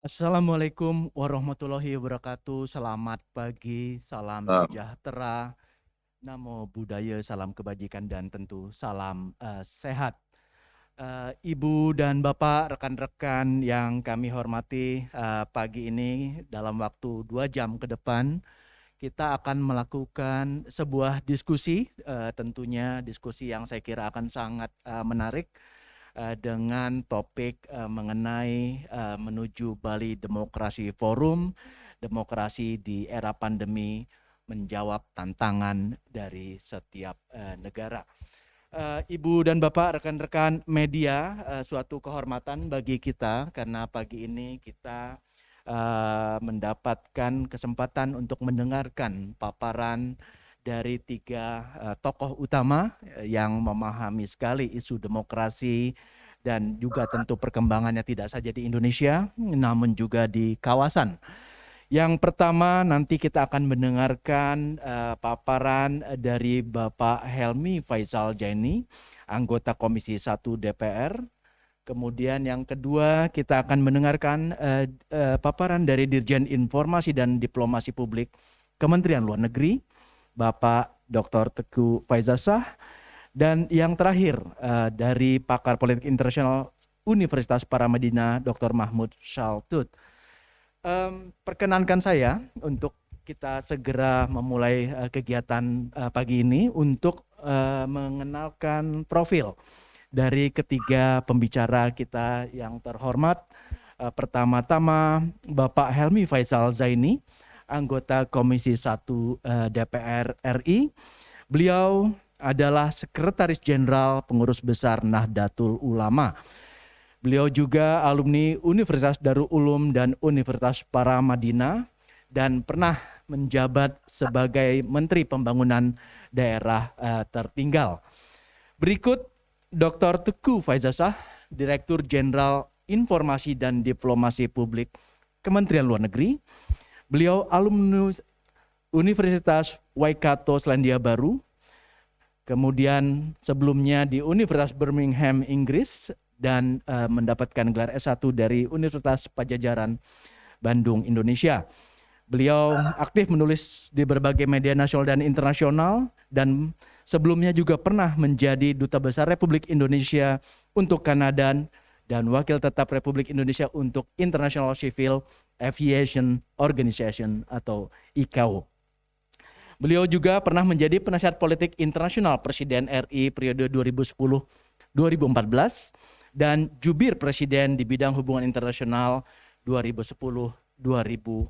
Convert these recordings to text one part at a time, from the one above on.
Assalamualaikum warahmatullahi wabarakatuh. Selamat pagi, salam Um, sejahtera, namo buddhaya, salam kebajikan, dan tentu salam sehat. Ibu dan Bapak, rekan-rekan yang kami hormati, pagi ini dalam waktu 2 jam ke depan, kita akan melakukan sebuah diskusi, tentunya diskusi yang saya kira akan sangat menarik dengan topik mengenai menuju Bali Demokrasi Forum, demokrasi di era pandemi menjawab tantangan dari setiap negara. Ibu dan Bapak, rekan-rekan media, suatu kehormatan bagi kita karena pagi ini kita mendapatkan kesempatan untuk mendengarkan paparan dari 3 tokoh utama yang memahami sekali isu demokrasi dan juga tentu perkembangannya tidak saja di Indonesia, namun juga di kawasan. Yang pertama nanti kita akan mendengarkan paparan dari Bapak Helmi Faisal Jaini, anggota Komisi 1 DPR. Kemudian yang kedua kita akan mendengarkan paparan dari Dirjen Informasi dan Diplomasi Publik Kementerian Luar Negeri, Bapak Dr. Teguh Faizasah. Dan yang terakhir dari pakar politik internasional Universitas Paramadina, Dr. Mahmud Shaltut. Perkenankan saya untuk kita segera memulai kegiatan pagi ini untuk mengenalkan profil dari ketiga pembicara kita yang terhormat. Pertama-tama Bapak Helmi Faisal Zaini, anggota Komisi 1 DPR RI. Beliau adalah Sekretaris Jenderal Pengurus Besar Nahdlatul Ulama. Beliau juga alumni Universitas Darul Ulum dan Universitas Paramadina dan pernah menjabat sebagai Menteri Pembangunan Daerah Tertinggal. Berikut Dr. Teguh Faizasah, Direktur Jenderal Informasi dan Diplomasi Publik Kementerian Luar Negeri. Beliau alumnus Universitas Waikato Selandia Baru, kemudian sebelumnya di Universitas Birmingham, Inggris, dan mendapatkan gelar S1 dari Universitas Padjadjaran, Bandung, Indonesia. Beliau aktif menulis di berbagai media nasional dan internasional, dan sebelumnya juga pernah menjadi Duta Besar Republik Indonesia untuk Kanada dan Wakil Tetap Republik Indonesia untuk International Civil Aviation Organization atau ICAO. Beliau juga pernah menjadi penasihat politik internasional Presiden RI periode 2010-2014 dan jubir Presiden di bidang hubungan internasional 2010-2014.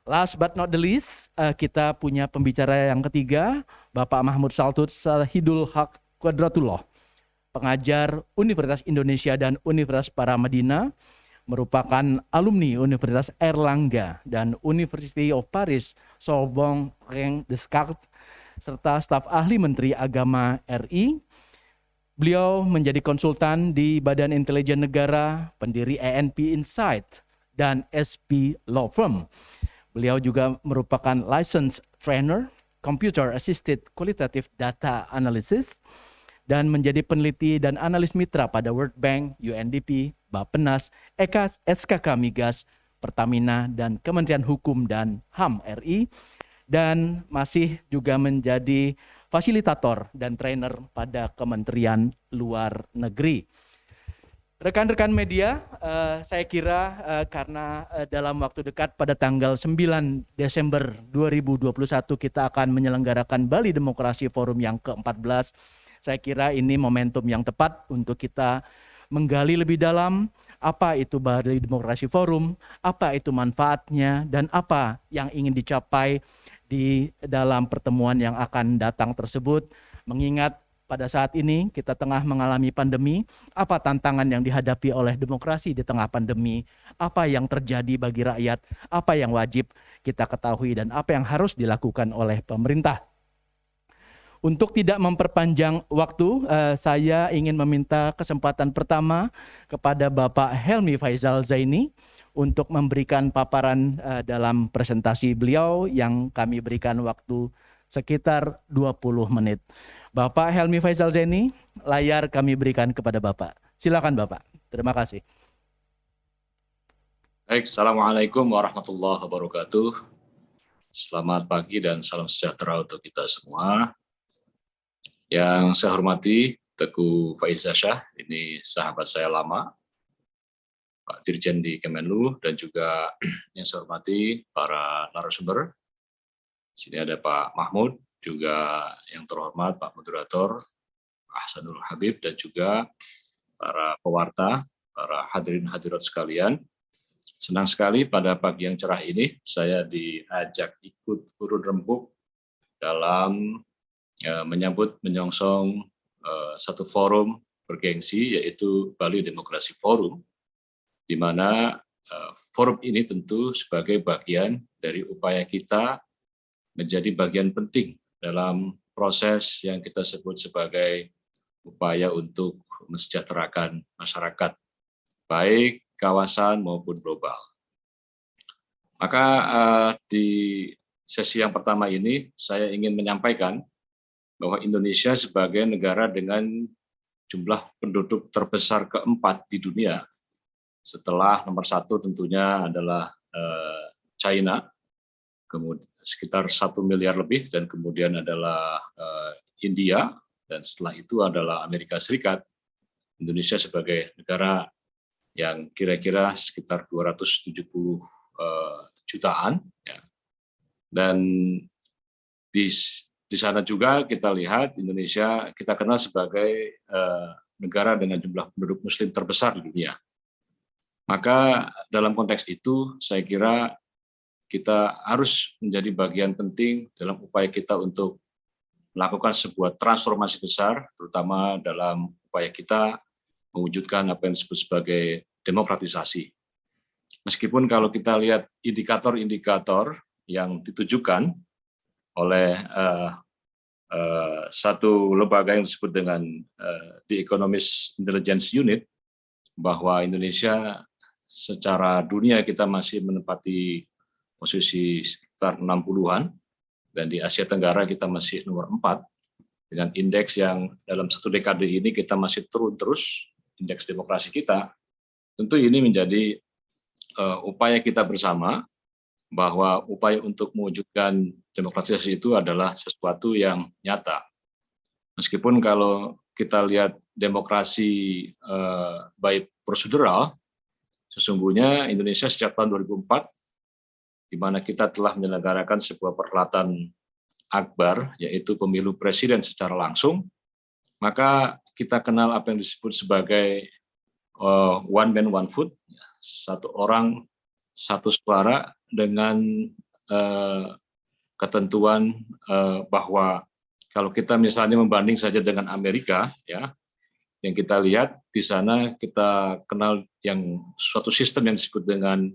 Last but not the least, kita punya pembicara yang ketiga, Bapak Mahmud Shaltut Shahidul Haq Qudratullah, pengajar Universitas Indonesia dan Universitas Paramadina, merupakan alumni Universitas Erlangga dan University of Paris Sorbonne Descartes, serta staf ahli Menteri Agama RI. Beliau menjadi konsultan di Badan Intelijen Negara, pendiri ENP Insight dan SP Law Firm. Beliau juga merupakan licensed trainer, computer assisted qualitative data analysis, dan menjadi peneliti dan analis mitra pada World Bank, UNDP, Bappenas, SKK Migas, Pertamina, dan Kementerian Hukum dan HAM RI, dan masih juga menjadi fasilitator dan trainer pada Kementerian Luar Negeri. Rekan-rekan media, saya kira karena dalam waktu dekat pada tanggal 9 Desember 2021 kita akan menyelenggarakan Bali Demokrasi Forum yang ke-14. Saya kira ini momentum yang tepat untuk kita menggali lebih dalam apa itu Bali Demokrasi Forum, apa itu manfaatnya, dan apa yang ingin dicapai di dalam pertemuan yang akan datang tersebut. Mengingat pada saat ini kita tengah mengalami pandemi, apa tantangan yang dihadapi oleh demokrasi di tengah pandemi, apa yang terjadi bagi rakyat, apa yang wajib kita ketahui, dan apa yang harus dilakukan oleh pemerintah. Untuk tidak memperpanjang waktu, saya ingin meminta kesempatan pertama kepada Bapak Helmi Faisal Zaini untuk memberikan paparan dalam presentasi beliau yang kami berikan waktu sekitar 20 menit. Bapak Helmi Faisal Zaini, layar kami berikan kepada Bapak. Silakan Bapak. Terima kasih. Baik, Assalamualaikum warahmatullahi wabarakatuh. Selamat pagi dan salam sejahtera untuk kita semua. Yang saya hormati Teguh Faiza Syah, ini sahabat saya lama, Pak Dirjen di Kemenlu, dan juga yang saya hormati para narasumber. Di sini ada Pak Mahmud, juga yang terhormat Pak Moderator Ahsanul Habib, dan juga para pewarta, para hadirin hadirat sekalian. Senang sekali pada pagi yang cerah ini saya diajak ikut urun rembuk dalam menyambut menyongsong satu forum bergengsi, yaitu Bali Demokrasi Forum, di mana forum ini tentu sebagai bagian dari upaya kita menjadi bagian penting dalam proses yang kita sebut sebagai upaya untuk mesejahterakan masyarakat, baik kawasan maupun global. Maka di sesi yang pertama ini saya ingin menyampaikan bahwa Indonesia sebagai negara dengan jumlah penduduk terbesar keempat di dunia, setelah nomor satu tentunya adalah China, kemudian sekitar 1 miliar lebih, dan kemudian adalah India, dan setelah itu adalah Amerika Serikat. Indonesia sebagai negara yang kira-kira sekitar 270 jutaan, ya. Dan di sana juga kita lihat Indonesia kita kenal sebagai negara dengan jumlah penduduk Muslim terbesar di dunia. Maka dalam konteks itu saya kira kita harus menjadi bagian penting dalam upaya kita untuk melakukan sebuah transformasi besar, terutama dalam upaya kita mewujudkan apa yang disebut sebagai demokratisasi. Meskipun kalau kita lihat indikator-indikator yang ditujukan oleh satu lembaga yang disebut dengan The Economist Intelligence Unit, bahwa Indonesia secara dunia kita masih menempati posisi sekitar 60-an, dan di Asia Tenggara kita masih nomor 4, dengan indeks yang dalam satu dekade ini kita masih turun terus, indeks demokrasi kita. Tentu ini menjadi upaya kita bersama, bahwa upaya untuk mewujudkan demokratisasi itu adalah sesuatu yang nyata. Meskipun kalau kita lihat demokrasi baik prosedural, sesungguhnya Indonesia sejak tahun 2004, di mana kita telah menyelenggarakan sebuah perhelatan akbar, yaitu pemilu presiden secara langsung, maka kita kenal apa yang disebut sebagai one man one vote, satu orang satu suara, dengan ketentuan bahwa kalau kita misalnya membanding saja dengan Amerika, ya, yang kita lihat di sana kita kenal yang suatu sistem yang disebut dengan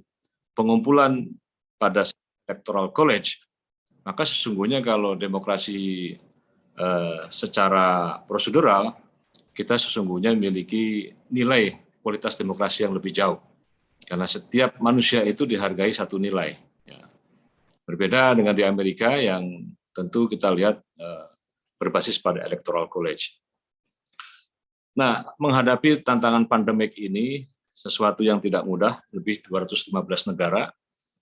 pengumpulan pada electoral college, maka sesungguhnya kalau demokrasi secara prosedural, kita sesungguhnya memiliki nilai kualitas demokrasi yang lebih jauh. Karena setiap manusia itu dihargai satu nilai. Ya. Berbeda dengan di Amerika yang tentu kita lihat berbasis pada electoral college. Nah, menghadapi tantangan pandemik ini, sesuatu yang tidak mudah, lebih 215 negara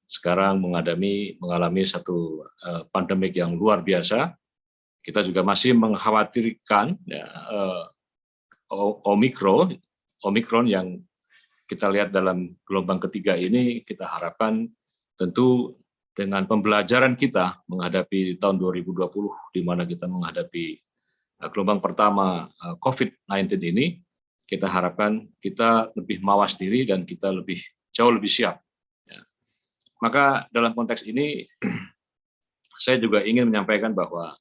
sekarang mengalami satu pandemik yang luar biasa. Kita juga masih mengkhawatirkan ya, Omikron yang kita lihat dalam gelombang ketiga ini. Kita harapkan tentu dengan pembelajaran kita menghadapi tahun 2020, di mana kita menghadapi gelombang pertama COVID-19 ini, kita harapkan kita lebih mawas diri dan kita jauh lebih siap. Ya. Maka dalam konteks ini, saya juga ingin menyampaikan bahwa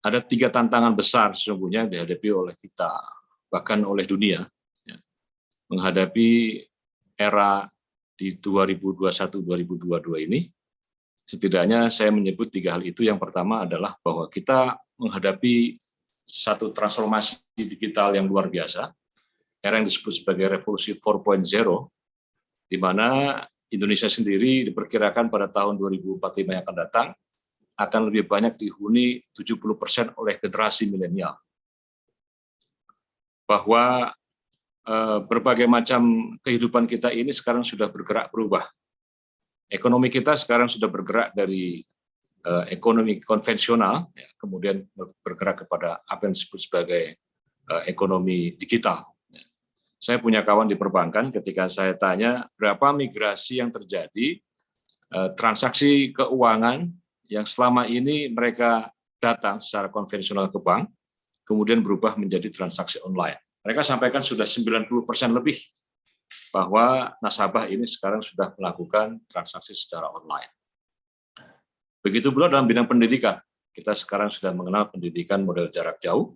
ada 3 tantangan besar sesungguhnya dihadapi oleh kita, bahkan oleh dunia, ya, menghadapi era di 2021-2022 ini. Setidaknya saya menyebut 3 hal itu. Yang pertama adalah bahwa kita menghadapi satu transformasi digital yang luar biasa, era yang disebut sebagai revolusi 4.0, di mana Indonesia sendiri diperkirakan pada tahun 2045 yang akan datang akan lebih banyak dihuni 70% oleh generasi milenial. Bahwa berbagai macam kehidupan kita ini sekarang sudah bergerak berubah. Ekonomi kita sekarang sudah bergerak dari ekonomi konvensional, ya, kemudian bergerak kepada apa yang disebut sebagai ekonomi digital. Saya punya kawan di perbankan, ketika saya tanya berapa migrasi yang terjadi, transaksi keuangan yang selama ini mereka datang secara konvensional ke bank, kemudian berubah menjadi transaksi online. Mereka sampaikan sudah 90% lebih bahwa nasabah ini sekarang sudah melakukan transaksi secara online. Begitu pula dalam bidang pendidikan. Kita sekarang sudah mengenal pendidikan model jarak jauh,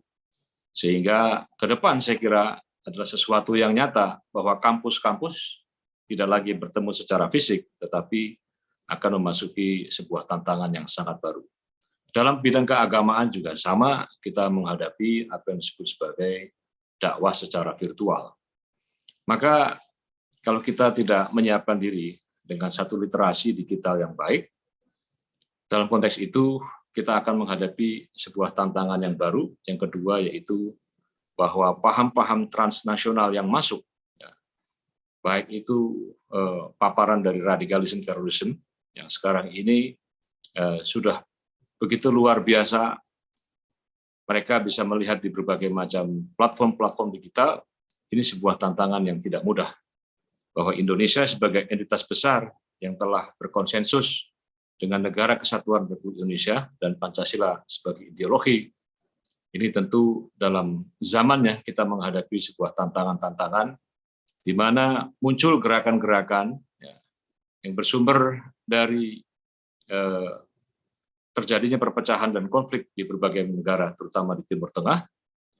sehingga ke depan saya kira adalah sesuatu yang nyata bahwa kampus-kampus tidak lagi bertemu secara fisik, tetapi akan memasuki sebuah tantangan yang sangat baru. Dalam bidang keagamaan juga sama, kita menghadapi apa yang disebut sebagai dakwah secara virtual. Maka kalau kita tidak menyiapkan diri dengan satu literasi digital yang baik, dalam konteks itu kita akan menghadapi sebuah tantangan yang baru. Yang kedua yaitu bahwa paham-paham transnasional yang masuk, ya, baik itu paparan dari radikalisme terorisme yang sekarang ini sudah begitu luar biasa. Mereka bisa melihat di berbagai macam platform-platform digital. Ini sebuah tantangan yang tidak mudah. Bahwa Indonesia sebagai entitas besar yang telah berkonsensus dengan Negara Kesatuan Republik Indonesia dan Pancasila sebagai ideologi, ini tentu dalam zamannya kita menghadapi sebuah tantangan-tantangan di mana muncul gerakan-gerakan, ya, yang bersumber dari terjadinya perpecahan dan konflik di berbagai negara, terutama di Timur Tengah.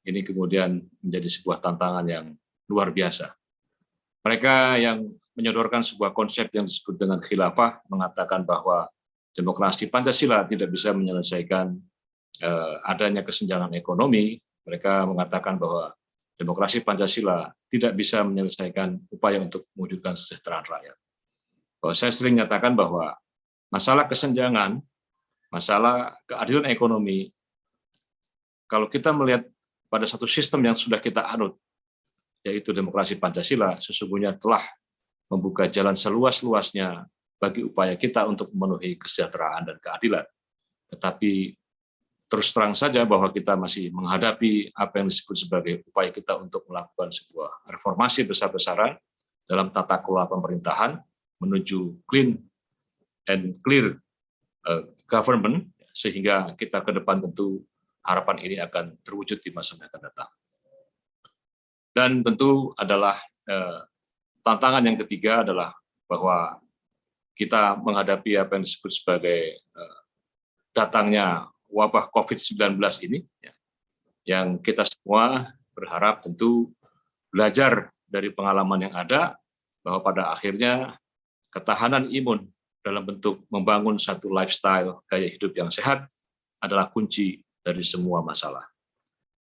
Ini kemudian menjadi sebuah tantangan yang luar biasa. Mereka yang menyodorkan sebuah konsep yang disebut dengan khilafah mengatakan bahwa demokrasi Pancasila tidak bisa menyelesaikan adanya kesenjangan ekonomi. Mereka mengatakan bahwa demokrasi Pancasila tidak bisa menyelesaikan upaya untuk mewujudkan kesejahteraan rakyat. Bahwa saya sering nyatakan bahwa masalah kesenjangan, masalah keadilan ekonomi, kalau kita melihat pada satu sistem yang sudah kita anut, yaitu demokrasi Pancasila, sesungguhnya telah membuka jalan seluas-luasnya bagi upaya kita untuk memenuhi kesejahteraan dan keadilan. Tetapi terus terang saja bahwa kita masih menghadapi apa yang disebut sebagai upaya kita untuk melakukan sebuah reformasi besar-besaran dalam tata kelola pemerintahan menuju clean and clear government, sehingga kita ke depan tentu harapan ini akan terwujud di masa yang akan datang. Dan tentu adalah tantangan yang ketiga adalah bahwa kita menghadapi apa yang disebut sebagai datangnya wabah COVID-19 ini, ya, yang kita semua berharap tentu belajar dari pengalaman yang ada, bahwa pada akhirnya ketahanan imun dalam bentuk membangun satu lifestyle gaya hidup yang sehat adalah kunci dari semua masalah.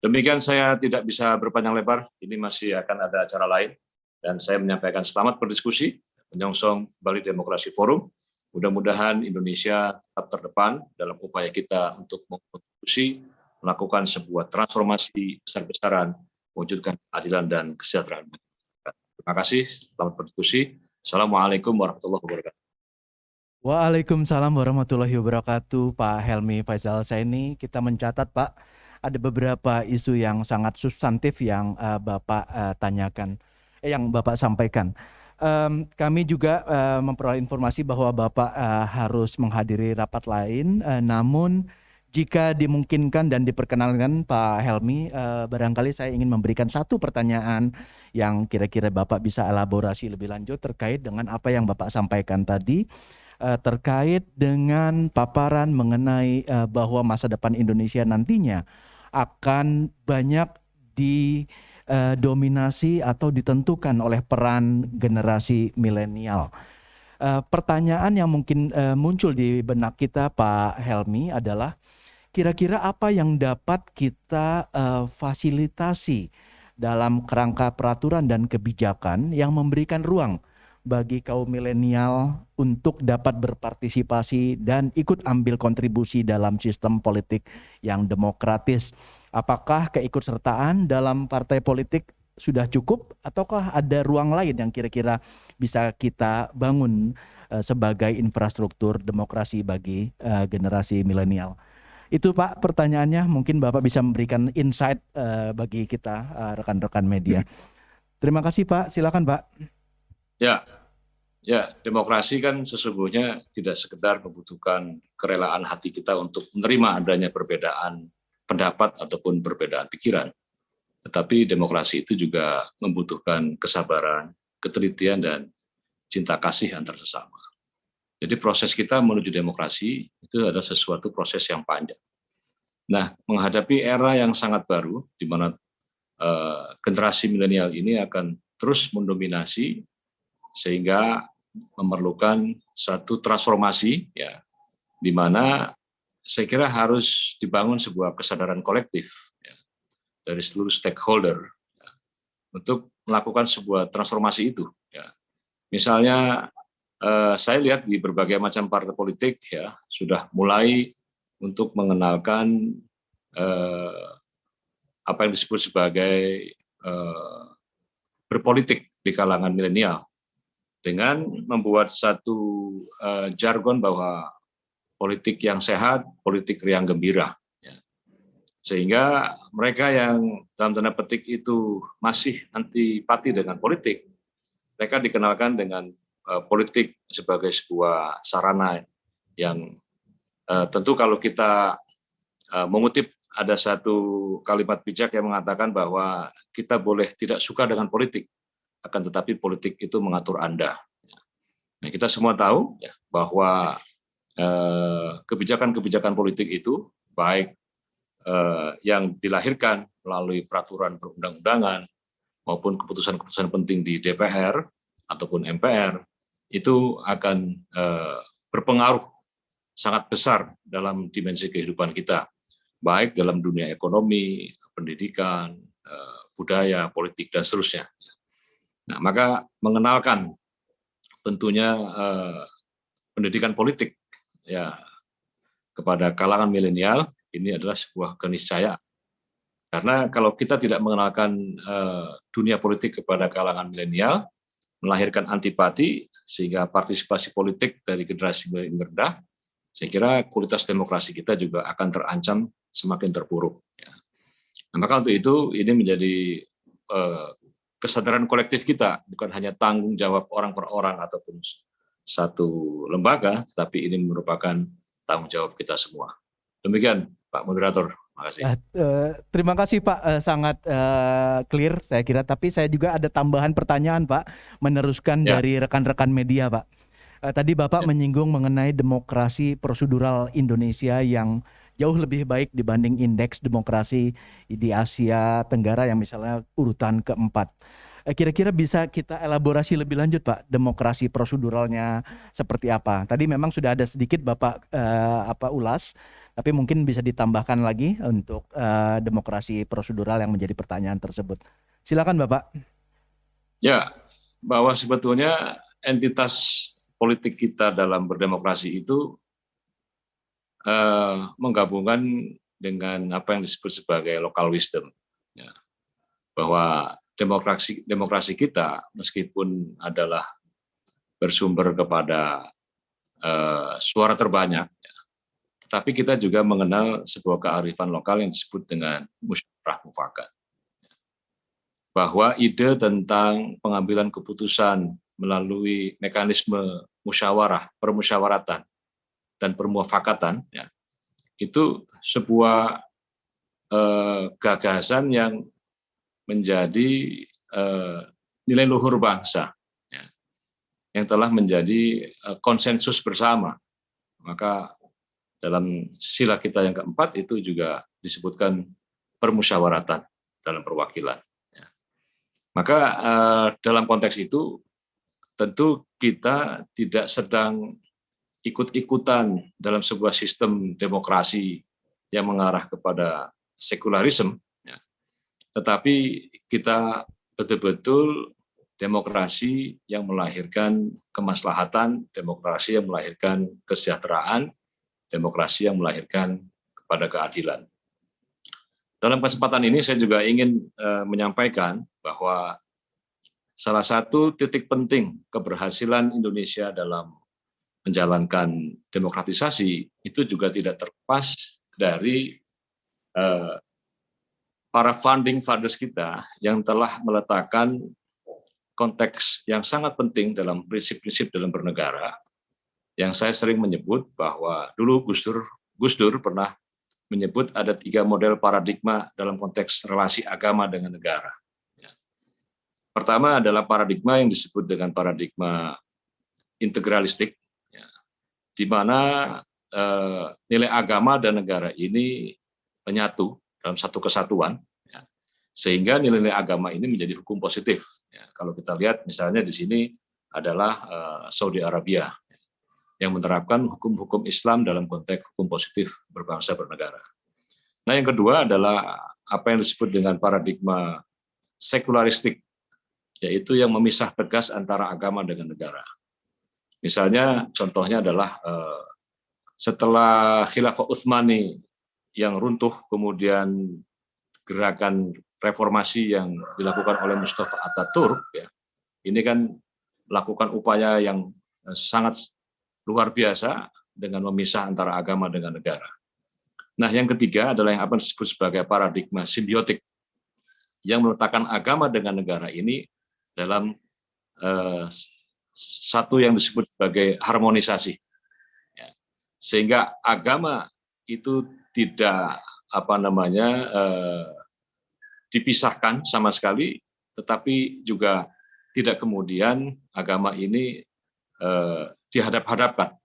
Demikian, saya tidak bisa berpanjang lebar, ini masih akan ada acara lain, dan saya menyampaikan selamat berdiskusi, menyongsong Bali Demokrasi Forum. Mudah-mudahan Indonesia tetap terdepan dalam upaya kita untuk berkontribusi, melakukan sebuah transformasi besar-besaran, mewujudkan keadilan dan kesejahteraan. Terima kasih, selamat berdiskusi. Assalamualaikum warahmatullahi wabarakatuh. Waalaikumsalam warahmatullahi wabarakatuh, Pak Helmi Faisal Zaini. Kita mencatat, Pak, ada beberapa isu yang sangat substantif yang Bapak tanyakan, yang Bapak sampaikan. Kami juga memperoleh informasi bahwa Bapak harus menghadiri rapat lain, namun jika dimungkinkan dan diperkenalkan Pak Helmi, barangkali saya ingin memberikan satu pertanyaan yang kira-kira Bapak bisa elaborasi lebih lanjut terkait dengan apa yang Bapak sampaikan tadi, terkait dengan paparan mengenai bahwa masa depan Indonesia nantinya akan banyak didominasi atau ditentukan oleh peran generasi milenial. Pertanyaan yang mungkin muncul di benak kita, Pak Helmi, adalah kira-kira apa yang dapat kita fasilitasi dalam kerangka peraturan dan kebijakan yang memberikan ruang bagi kaum milenial untuk dapat berpartisipasi dan ikut ambil kontribusi dalam sistem politik yang demokratis. Apakah keikutsertaan dalam partai politik sudah cukup ataukah ada ruang lain yang kira-kira bisa kita bangun sebagai infrastruktur demokrasi bagi generasi milenial? Itu Pak pertanyaannya, mungkin Bapak bisa memberikan insight bagi kita rekan-rekan media. Terima kasih Pak, silakan Pak. Ya, demokrasi kan sesungguhnya tidak sekedar membutuhkan kerelaan hati kita untuk menerima adanya perbedaan pendapat ataupun perbedaan pikiran. Tetapi demokrasi itu juga membutuhkan kesabaran, ketelitian, dan cinta kasih antar sesama. Jadi proses kita menuju demokrasi itu adalah sesuatu proses yang panjang. Nah, menghadapi era yang sangat baru, di mana generasi milenial ini akan terus mendominasi, sehingga memerlukan satu transformasi, ya, di mana saya kira harus dibangun sebuah kesadaran kolektif ya, dari seluruh stakeholder ya, untuk melakukan sebuah transformasi itu. Ya. Misalnya saya lihat di berbagai macam partai politik ya sudah mulai untuk mengenalkan apa yang disebut sebagai berpolitik di kalangan milenial, dengan membuat satu jargon bahwa politik yang sehat, politik riang gembira. Ya. Sehingga mereka yang dalam tanda petik itu masih antipati dengan politik, mereka dikenalkan dengan politik sebagai sebuah sarana yang tentu kalau kita mengutip ada satu kalimat bijak yang mengatakan bahwa kita boleh tidak suka dengan politik, akan tetapi politik itu mengatur Anda. Nah, kita semua tahu ya, bahwa kebijakan-kebijakan politik itu baik yang dilahirkan melalui peraturan perundang-undangan maupun keputusan-keputusan penting di DPR ataupun MPR itu akan berpengaruh sangat besar dalam dimensi kehidupan kita, baik dalam dunia ekonomi, pendidikan, budaya, politik, dan seterusnya. Nah, maka mengenalkan tentunya pendidikan politik ya kepada kalangan milenial ini adalah sebuah keniscayaan. Karena kalau kita tidak mengenalkan dunia politik kepada kalangan milenial, melahirkan antipati sehingga partisipasi politik dari generasi milenial rendah, saya kira kualitas demokrasi kita juga akan terancam semakin terpuruk. Ya. Nah, maka untuk itu ini menjadi kesadaran kolektif kita, bukan hanya tanggung jawab orang per orang ataupun satu lembaga, tapi ini merupakan tanggung jawab kita semua. Demikian, Pak Moderator. Terima kasih. Terima kasih Pak, sangat clear saya kira. Tapi saya juga ada tambahan pertanyaan Pak, meneruskan dari rekan-rekan media Pak. Tadi Bapak menyinggung mengenai demokrasi prosedural Indonesia yang jauh lebih baik dibanding indeks demokrasi di Asia Tenggara yang misalnya urutan keempat. Kira-kira bisa kita elaborasi lebih lanjut Pak, demokrasi proseduralnya seperti apa? Tadi memang sudah ada sedikit Bapak ulas, tapi mungkin bisa ditambahkan lagi untuk demokrasi prosedural yang menjadi pertanyaan tersebut. Silakan Bapak. Ya, bahwa sebetulnya entitas politik kita dalam berdemokrasi itu menggabungkan dengan apa yang disebut sebagai local wisdom, ya. Bahwa demokrasi kita meskipun adalah bersumber kepada suara terbanyak, ya, tetapi kita juga mengenal sebuah kearifan lokal yang disebut dengan musyawarah mufakat. Bahwa ide tentang pengambilan keputusan melalui mekanisme musyawarah, permusyawaratan, dan permufakatan, ya, itu sebuah gagasan yang menjadi nilai luhur bangsa, ya, yang telah menjadi konsensus bersama. Maka dalam sila kita yang keempat itu juga disebutkan permusyawaratan dalam perwakilan. Ya. Maka dalam konteks itu tentu kita tidak sedang ikut-ikutan dalam sebuah sistem demokrasi yang mengarah kepada sekularisme, ya. Tetapi kita betul-betul demokrasi yang melahirkan kemaslahatan, demokrasi yang melahirkan kesejahteraan, demokrasi yang melahirkan kepada keadilan. dalam kesempatan ini saya juga ingin menyampaikan bahwa salah satu titik penting keberhasilan Indonesia dalam menjalankan demokratisasi itu juga tidak terlepas dari para founding fathers kita yang telah meletakkan konteks yang sangat penting dalam prinsip-prinsip dalam bernegara, yang saya sering menyebut bahwa dulu Gus Dur pernah menyebut ada 3 model paradigma dalam konteks relasi agama dengan negara. Pertama adalah paradigma yang disebut dengan paradigma integralistik, di mana nilai agama dan negara ini menyatu dalam satu kesatuan, sehingga nilai-nilai agama ini menjadi hukum positif. Kalau kita lihat misalnya di sini adalah Saudi Arabia yang menerapkan hukum-hukum Islam dalam konteks hukum positif berbangsa bernegara. Nah, yang kedua adalah apa yang disebut dengan paradigma sekularistik, yaitu yang memisah tegas antara agama dengan negara. Misalnya contohnya adalah setelah Khilafah Utsmani yang runtuh, kemudian gerakan reformasi yang dilakukan oleh Mustafa Ataturk, ini kan melakukan upaya yang sangat luar biasa dengan memisah antara agama dengan negara. Nah, yang ketiga adalah yang apa disebut sebagai paradigma simbiotik, yang meletakkan agama dengan negara ini dalam satu yang disebut sebagai harmonisasi, sehingga agama itu tidak dipisahkan sama sekali, tetapi juga tidak kemudian agama ini dihadap-hadapkan.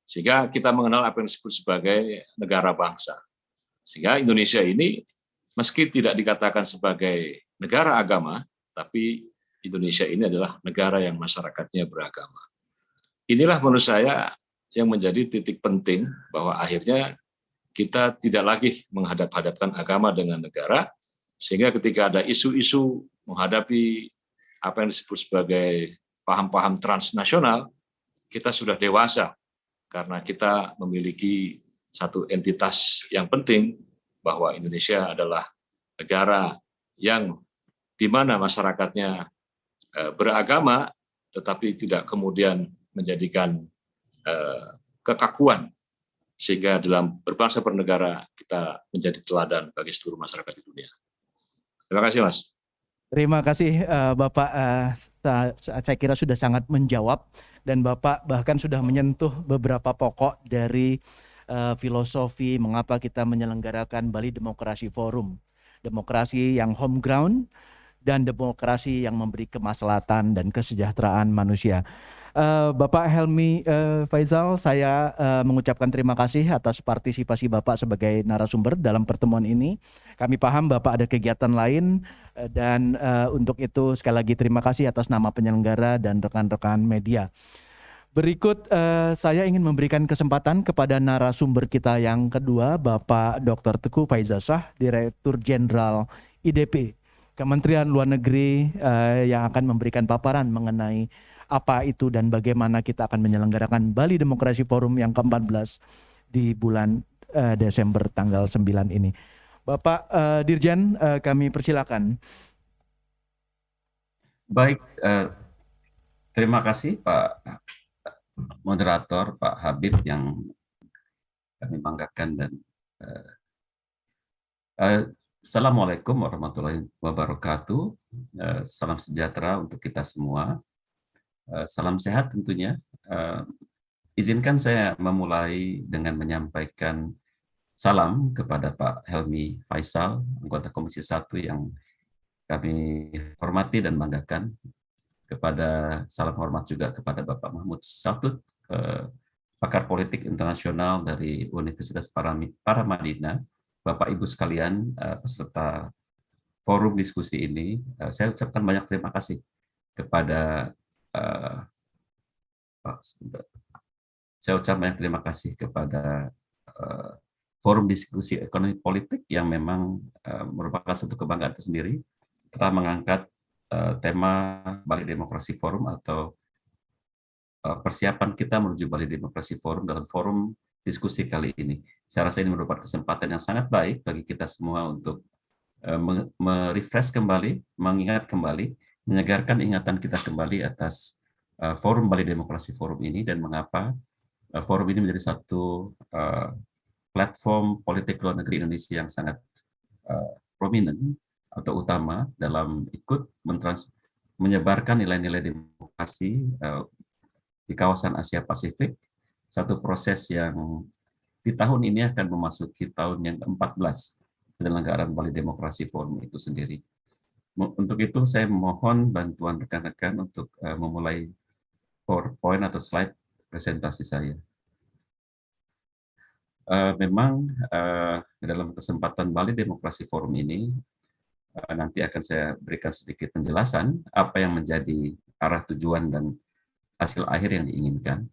Sehingga kita mengenal apa yang disebut sebagai negara bangsa. Sehingga Indonesia ini meski tidak dikatakan sebagai negara agama, tapi Indonesia ini adalah negara yang masyarakatnya beragama. Inilah menurut saya yang menjadi titik penting bahwa akhirnya kita tidak lagi menghadap-hadapkan agama dengan negara, sehingga ketika ada isu-isu menghadapi apa yang disebut sebagai paham-paham transnasional, kita sudah dewasa karena kita memiliki satu entitas yang penting bahwa Indonesia adalah negara yang di mana masyarakatnya beragama, tetapi tidak kemudian menjadikan kekakuan, sehingga dalam berbangsa bernegara kita menjadi teladan bagi seluruh masyarakat di dunia. Terima kasih, Mas. Terima kasih Bapak, saya kira sudah sangat menjawab, dan Bapak bahkan sudah menyentuh beberapa pokok dari filosofi mengapa kita menyelenggarakan Bali Demokrasi Forum. Demokrasi yang home ground dan demokrasi yang memberi kemaslahatan dan kesejahteraan manusia. Bapak Helmy Faisal, saya mengucapkan terima kasih atas partisipasi Bapak sebagai narasumber dalam pertemuan ini. Kami paham Bapak ada kegiatan lain, dan untuk itu sekali lagi terima kasih atas nama penyelenggara dan rekan-rekan media. Berikut saya ingin memberikan kesempatan kepada narasumber kita yang kedua, Bapak Dr. Teguh Faizashah, Direktur Jenderal IDP, Kementerian Luar Negeri, yang akan memberikan paparan mengenai apa itu dan bagaimana kita akan menyelenggarakan Bali Demokrasi Forum yang ke-14 di bulan Desember tanggal 9 ini. Bapak Dirjen, kami persilakan. Baik, terima kasih Pak Moderator, Pak Habib yang kami banggakan, dan Assalamualaikum warahmatullahi wabarakatuh. Salam sejahtera untuk kita semua. Salam sehat tentunya. Izinkan saya memulai dengan menyampaikan salam kepada Pak Helmy Faisal, anggota Komisi 1 yang kami hormati dan banggakan. Salam hormat juga kepada Bapak Mahmud Saltut, pakar politik internasional dari Universitas Paramadina. Bapak Ibu sekalian, peserta forum diskusi ini, saya ucapkan banyak terima kasih kepada forum diskusi ekonomi politik yang memang merupakan satu kebanggaan tersendiri, telah mengangkat tema Bali Demokrasi Forum atau persiapan kita menuju Bali Demokrasi Forum dalam forum diskusi kali ini. Saya rasa ini merupakan kesempatan yang sangat baik bagi kita semua untuk merefresh kembali, mengingat kembali, menyegarkan ingatan kita kembali atas Forum Bali Demokrasi Forum ini, dan mengapa forum ini menjadi satu platform politik luar negeri Indonesia yang sangat prominent atau utama dalam ikut menyebarkan nilai-nilai demokrasi di kawasan Asia Pasifik, satu proses yang di tahun ini akan memasuki tahun yang ke-14 penyelenggaraan Bali Demokrasi Forum itu sendiri. Untuk itu saya mohon bantuan rekan-rekan untuk memulai PowerPoint atau slide presentasi saya. Memang dalam kesempatan Bali Demokrasi Forum ini nanti akan saya berikan sedikit penjelasan apa yang menjadi arah tujuan dan hasil akhir yang diinginkan.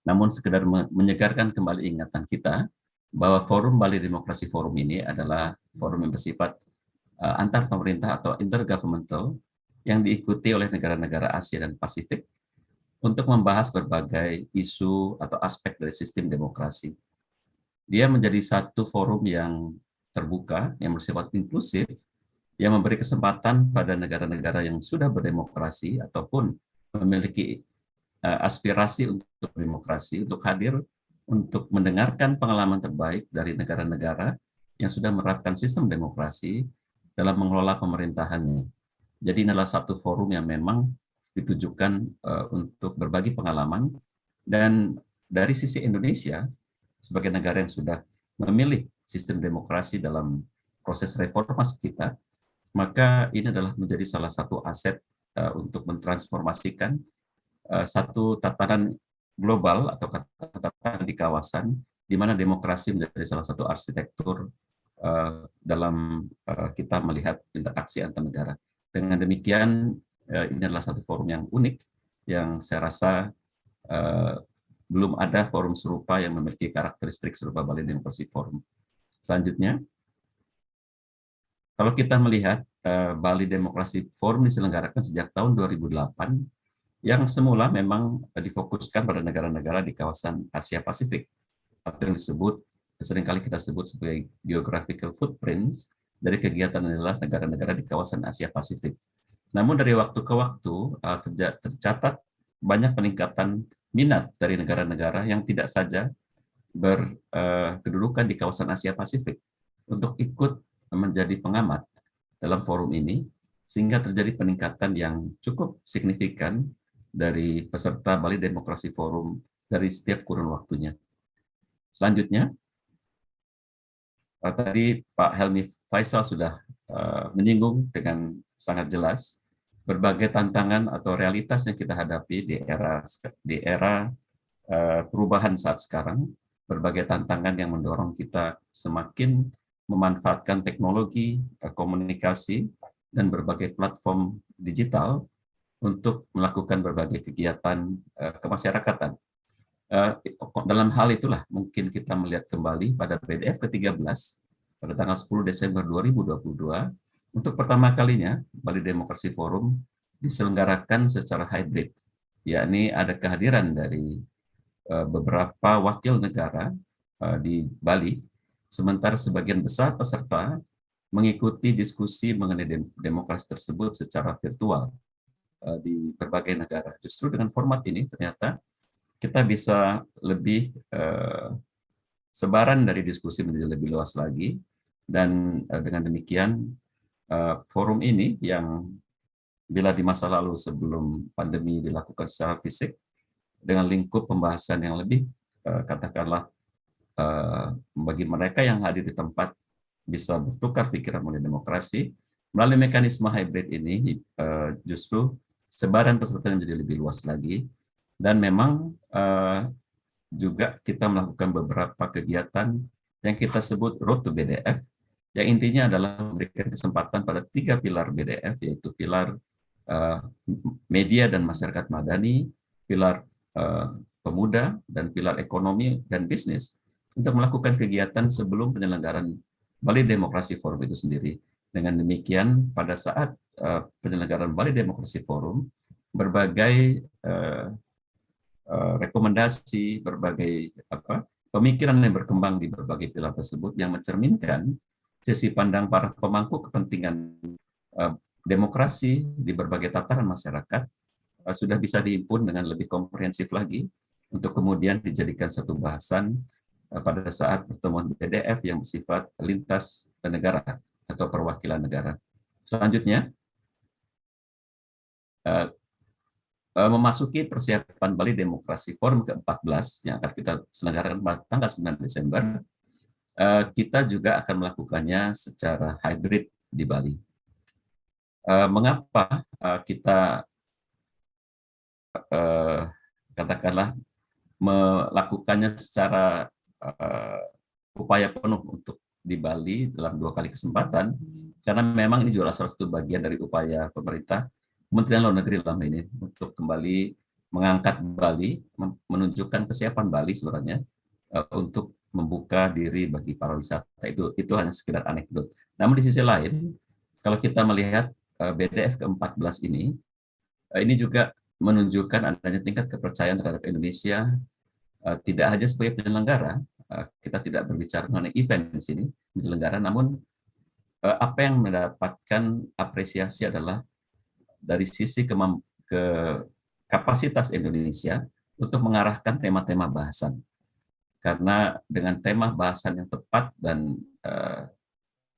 Namun sekedar menyegarkan kembali ingatan kita bahwa Forum Bali Demokrasi Forum ini adalah forum yang bersifat antar pemerintah atau intergovernmental yang diikuti oleh negara-negara Asia dan Pasifik untuk membahas berbagai isu atau aspek dari sistem demokrasi. Dia menjadi satu forum yang terbuka, yang bersifat inklusif, yang memberi kesempatan pada negara-negara yang sudah berdemokrasi ataupun memiliki aspirasi untuk demokrasi, untuk hadir, untuk mendengarkan pengalaman terbaik dari negara-negara yang sudah menerapkan sistem demokrasi dalam mengelola pemerintahannya. Jadi ini adalah satu forum yang memang ditujukan untuk berbagi pengalaman, dan dari sisi Indonesia, sebagai negara yang sudah memilih sistem demokrasi dalam proses reformasi kita, maka ini adalah menjadi salah satu aset untuk mentransformasikan satu tatanan global atau tatanan di kawasan di mana demokrasi menjadi salah satu arsitektur dalam kita melihat interaksi antar negara. Dengan demikian, ini adalah satu forum yang unik yang saya rasa belum ada forum serupa yang memiliki karakteristik serupa Bali Demokrasi Forum. Selanjutnya, kalau kita melihat Bali Demokrasi Forum diselenggarakan sejak tahun 2008, yang semula memang difokuskan pada negara-negara di kawasan Asia Pasifik, atau yang disebut, seringkali kita sebut sebagai geographical footprints dari kegiatan adalah negara-negara di kawasan Asia Pasifik. Namun dari waktu ke waktu tercatat banyak peningkatan minat dari negara-negara yang tidak saja berkedudukan di kawasan Asia Pasifik untuk ikut menjadi pengamat dalam forum ini, sehingga terjadi peningkatan yang cukup signifikan dari peserta Bali Demokrasi Forum dari setiap kurun waktunya. Selanjutnya, tadi Pak Helmi Faisal sudah menyinggung dengan sangat jelas berbagai tantangan atau realitas yang kita hadapi di era perubahan saat sekarang, berbagai tantangan yang mendorong kita semakin memanfaatkan teknologi, komunikasi, dan berbagai platform digital untuk melakukan berbagai kegiatan kemasyarakatan. Dalam hal itulah mungkin kita melihat kembali pada BDF ke-13 pada tanggal 10 Desember 2022, untuk pertama kalinya Bali Demokrasi Forum diselenggarakan secara hybrid, yakni ada kehadiran dari beberapa wakil negara di Bali, sementara sebagian besar peserta mengikuti diskusi mengenai demokrasi tersebut secara virtual di berbagai negara. Justru dengan format ini ternyata kita bisa lebih sebaran dari diskusi menjadi lebih luas lagi, dan dengan demikian forum ini yang bila di masa lalu sebelum pandemi dilakukan secara fisik dengan lingkup pembahasan yang lebih katakanlah bagi mereka yang hadir di tempat bisa bertukar pikiran mengenai demokrasi, melalui mekanisme hybrid ini justru sebaran peserta menjadi lebih luas lagi, dan memang juga kita melakukan beberapa kegiatan yang kita sebut Road to BDF, yang intinya adalah memberikan kesempatan pada 3 pilar BDF, yaitu pilar media dan masyarakat madani, pilar pemuda, dan pilar ekonomi dan bisnis, untuk melakukan kegiatan sebelum penyelenggaraan Bali Demokrasi Forum itu sendiri. Dengan demikian, pada saat penyelenggaraan Bali Demokrasi Forum, berbagai rekomendasi, berbagai pemikiran yang berkembang di berbagai pilar tersebut yang mencerminkan sisi pandang para pemangku kepentingan demokrasi di berbagai tataran masyarakat sudah bisa diimpun dengan lebih komprehensif lagi untuk kemudian dijadikan satu bahasan pada saat pertemuan BDF yang bersifat lintas negara atau perwakilan negara. Selanjutnya, memasuki persiapan Bali Demokrasi Forum ke-14 yang akan kita selenggarakan pada tanggal 9 Desember, kita juga akan melakukannya secara hybrid di Bali. Mengapa kita katakanlah melakukannya secara upaya penuh untuk di Bali dalam 2 kali kesempatan, karena memang ini juga salah satu bagian dari upaya pemerintah, Kementerian Luar Negeri dalam ini, untuk kembali mengangkat Bali, menunjukkan kesiapan Bali sebenarnya untuk membuka diri bagi para wisata. Itu hanya sekedar anekdot. Namun di sisi lain, kalau kita melihat BDF ke-14 ini juga menunjukkan adanya tingkat kepercayaan terhadap Indonesia, tidak hanya sebagai penyelenggara. Kita tidak berbicara mengenai event di sini, penyelenggara, namun apa yang mendapatkan apresiasi adalah dari sisi kapasitas Indonesia untuk mengarahkan tema-tema bahasan. Karena dengan tema bahasan yang tepat dan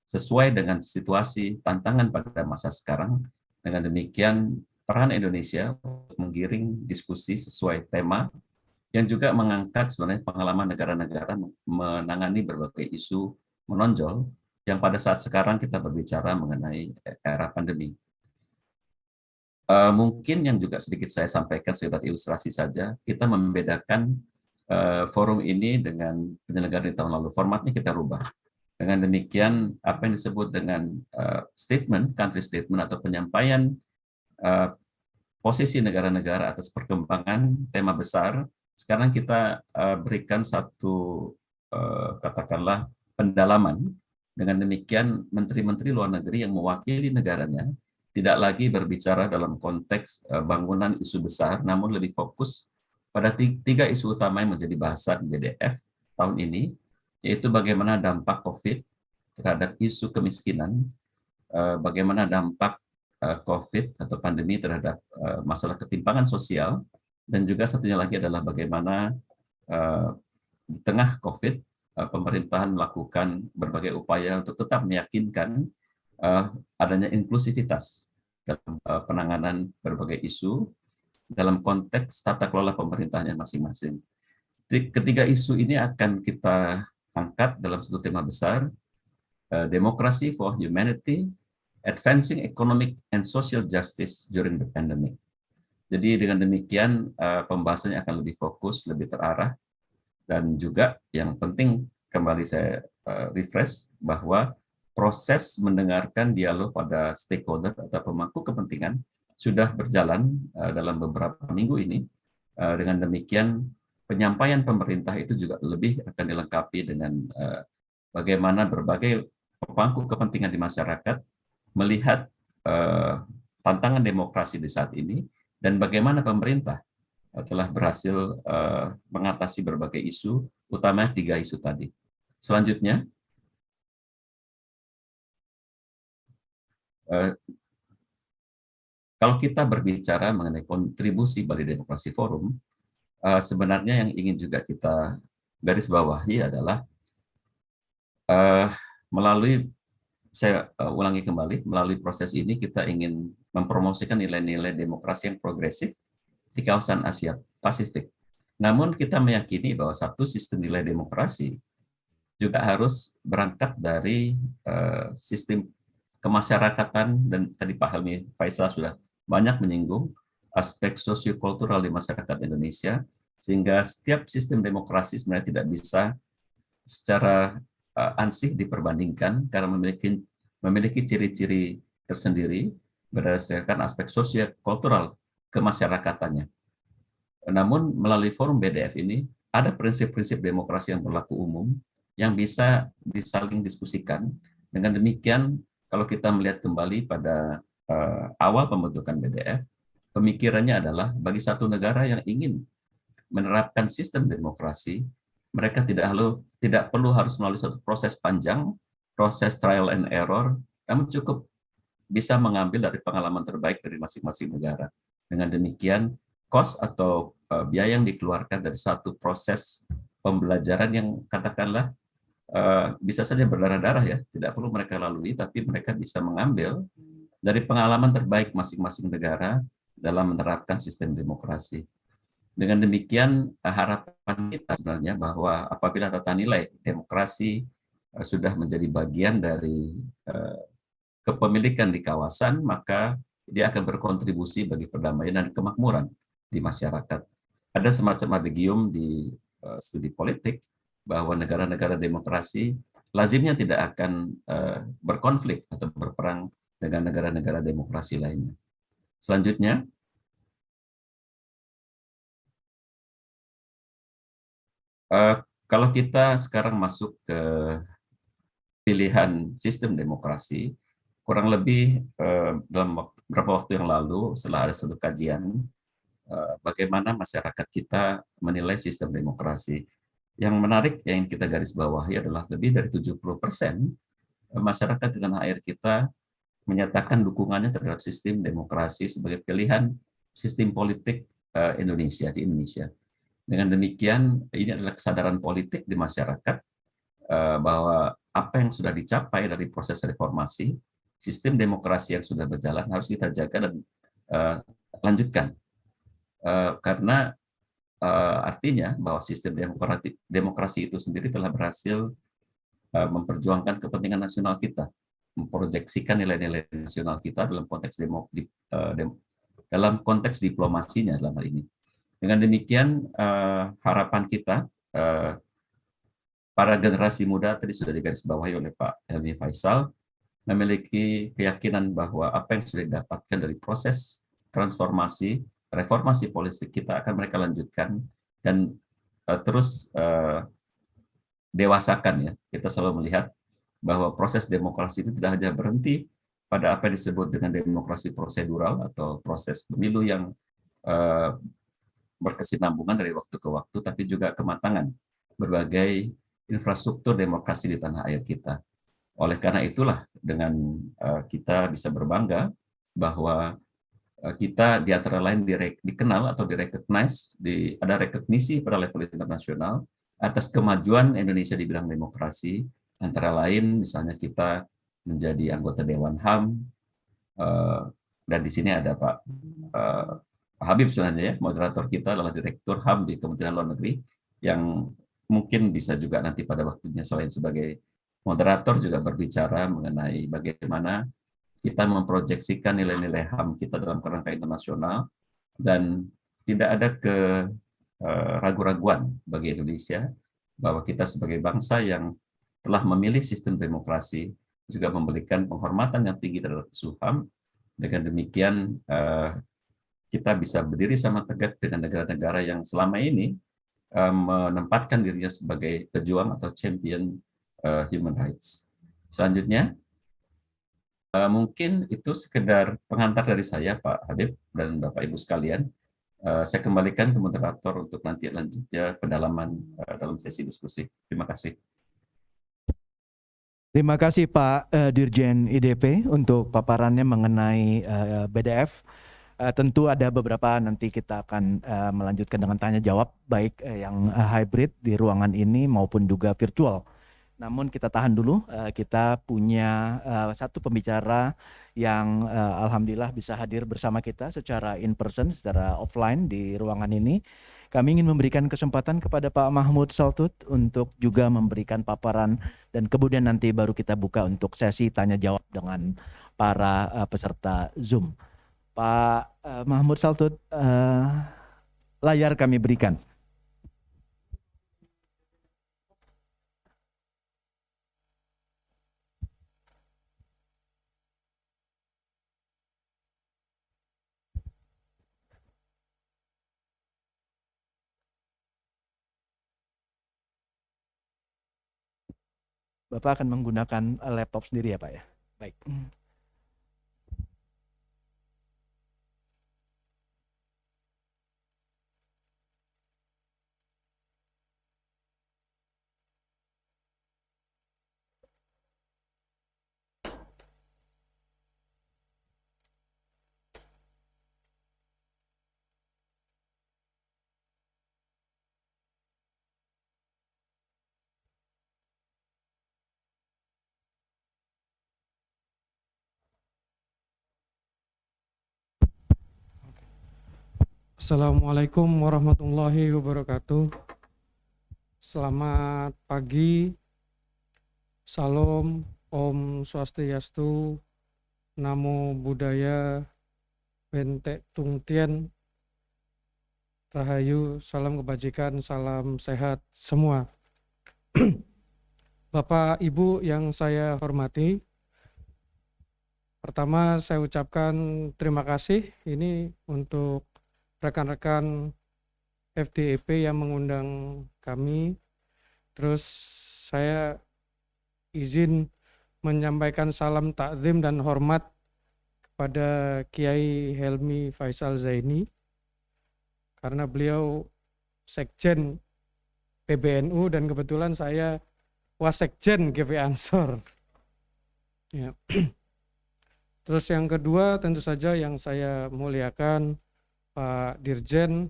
sesuai dengan situasi tantangan pada masa sekarang, dengan demikian peran Indonesia untuk menggiring diskusi sesuai tema yang juga mengangkat sebenarnya pengalaman negara-negara menangani berbagai isu menonjol yang pada saat sekarang kita berbicara mengenai era pandemi. Mungkin yang juga sedikit saya sampaikan sekedar ilustrasi saja, kita membedakan forum ini dengan penyelenggaraan di tahun lalu. Formatnya kita rubah. Dengan demikian, apa yang disebut dengan statement, country statement atau penyampaian posisi negara-negara atas perkembangan tema besar, sekarang kita berikan satu katakanlah pendalaman. Dengan demikian, menteri-menteri luar negeri yang mewakili negaranya tidak lagi berbicara dalam konteks bangunan isu besar, namun lebih fokus pada 3 isu utama yang menjadi bahasan BDF tahun ini, yaitu bagaimana dampak COVID terhadap isu kemiskinan, bagaimana dampak COVID atau pandemi terhadap masalah ketimpangan sosial, dan juga satunya lagi adalah bagaimana di tengah COVID, pemerintahan melakukan berbagai upaya untuk tetap meyakinkan adanya inklusivitas dalam penanganan berbagai isu dalam konteks tata kelola pemerintahnya masing-masing. Ketiga isu ini akan kita angkat dalam satu tema besar, Democracy for Humanity, Advancing Economic and Social Justice during the Pandemic. Jadi dengan demikian pembahasannya akan lebih fokus, lebih terarah, dan juga yang penting kembali saya refresh bahwa proses mendengarkan dialog pada stakeholder atau pemangku kepentingan sudah berjalan dalam beberapa minggu ini. Dengan demikian, penyampaian pemerintah itu juga lebih akan dilengkapi dengan bagaimana berbagai pemangku kepentingan di masyarakat melihat tantangan demokrasi di saat ini dan bagaimana pemerintah telah berhasil mengatasi berbagai isu, utamanya 3 isu tadi. Selanjutnya, kalau kita berbicara mengenai kontribusi Bali Demokrasi Forum, sebenarnya yang ingin juga kita garis bawahi adalah saya ulangi kembali, melalui proses ini kita ingin mempromosikan nilai-nilai demokrasi yang progresif di kawasan Asia Pasifik. Namun kita meyakini bahwa satu sistem nilai demokrasi juga harus berangkat dari sistem kemasyarakatan, dan tadi Pak Helmi Faisal sudah banyak menyinggung aspek sosiokultural di masyarakat Indonesia, sehingga setiap sistem demokrasi sebenarnya tidak bisa secara ansih diperbandingkan karena memiliki ciri-ciri tersendiri berdasarkan aspek sosiokultural kemasyarakatannya. Namun melalui forum BDF ini ada prinsip-prinsip demokrasi yang berlaku umum yang bisa disaling diskusikan. Dengan demikian, kalau kita melihat kembali pada awal pembentukan BDF, pemikirannya adalah bagi satu negara yang ingin menerapkan sistem demokrasi, mereka tidak perlu harus melalui satu proses panjang, proses trial and error, namun cukup bisa mengambil dari pengalaman terbaik dari masing-masing negara. Dengan demikian, cost atau biaya yang dikeluarkan dari satu proses pembelajaran yang katakanlah bisa saja berdarah-darah ya, tidak perlu mereka lalui, tapi mereka bisa mengambil dari pengalaman terbaik masing-masing negara dalam menerapkan sistem demokrasi. Dengan demikian, harapan kita sebenarnya bahwa apabila tata nilai demokrasi sudah menjadi bagian dari kepemilikan di kawasan, maka dia akan berkontribusi bagi perdamaian dan kemakmuran di masyarakat. Ada semacam adagium di studi politik bahwa negara-negara demokrasi lazimnya tidak akan berkonflik atau berperang dengan negara-negara demokrasi lainnya. Selanjutnya, kalau kita sekarang masuk ke pilihan sistem demokrasi, kurang lebih dalam beberapa waktu yang lalu, setelah ada satu kajian, bagaimana masyarakat kita menilai sistem demokrasi. Yang menarik yang kita garis bawahi adalah lebih dari 70% masyarakat di tanah air kita menyatakan dukungannya terhadap sistem demokrasi sebagai pilihan sistem politik Indonesia di Indonesia. Dengan demikian, ini adalah kesadaran politik di masyarakat bahwa apa yang sudah dicapai dari proses reformasi, sistem demokrasi yang sudah berjalan harus kita jaga dan lanjutkan. Karena artinya bahwa sistem demokrasi itu sendiri telah berhasil memperjuangkan kepentingan nasional kita, memproyeksikan nilai-nilai nasional kita dalam konteks dalam konteks diplomasinya dalam hal ini. Dengan demikian, harapan kita, para generasi muda tadi sudah digarisbawahi oleh Pak Helmi Faisal, memiliki keyakinan bahwa apa yang sudah didapatkan dari proses transformasi, reformasi politik kita akan mereka lanjutkan dan terus dewasakan ya. Kita selalu melihat bahwa proses demokrasi itu tidak hanya berhenti pada apa yang disebut dengan demokrasi prosedural atau proses pemilu yang berkesinambungan dari waktu ke waktu, tapi juga kematangan berbagai infrastruktur demokrasi di tanah air kita. Oleh karena itulah dengan kita bisa berbangga bahwa kita di antara lain dikenal atau direcognize, ada rekognisi pada level internasional atas kemajuan Indonesia di bidang demokrasi, antara lain misalnya kita menjadi anggota Dewan HAM, dan di sini ada Pak Habib sebenarnya ya, moderator kita adalah Direktur HAM di Kementerian Luar Negeri, yang mungkin bisa juga nanti pada waktunya selain sebagai moderator juga berbicara mengenai bagaimana kita memproyeksikan nilai-nilai HAM kita dalam kerangka internasional, dan tidak ada ragu-raguan bagi Indonesia bahwa kita sebagai bangsa yang telah memilih sistem demokrasi juga memberikan penghormatan yang tinggi terhadap isu HAM. Dengan demikian kita bisa berdiri sama tegak dengan negara-negara yang selama ini menempatkan dirinya sebagai pejuang atau champion human rights. Selanjutnya, mungkin itu sekedar pengantar dari saya, Pak Habib dan Bapak Ibu sekalian. Saya kembalikan ke moderator untuk nanti lanjutnya pendalaman dalam sesi diskusi. Terima kasih. Terima kasih Pak Dirjen IDP untuk paparannya mengenai BDF. Tentu ada beberapa nanti kita akan melanjutkan dengan tanya jawab, baik yang hybrid di ruangan ini maupun juga virtual. Namun kita tahan dulu, kita punya satu pembicara yang alhamdulillah bisa hadir bersama kita secara in person, secara offline di ruangan ini. Kami ingin memberikan kesempatan kepada Pak Mahmud Saltut untuk juga memberikan paparan, dan kemudian nanti baru kita buka untuk sesi tanya jawab dengan para peserta Zoom. Pak Mahmud Saltut, layar kami berikan. Bapak akan menggunakan laptop sendiri ya Pak ya? Baik. Assalamualaikum warahmatullahi wabarakatuh. Selamat pagi, Salam, Om Swastiastu, Namo Buddhaya, Bente Tung Tien, Rahayu, salam kebajikan, salam sehat semua. Bapak Ibu yang saya hormati, pertama saya ucapkan terima kasih ini untuk rekan-rekan FDEP yang mengundang kami. Terus saya izin menyampaikan salam takzim dan hormat kepada Kiai Helmi Faisal Zaini karena beliau Sekjen PBNU dan kebetulan saya Wasekjen GP Ansor. Ya. Terus yang kedua tentu saja yang saya muliakan Pak Dirjen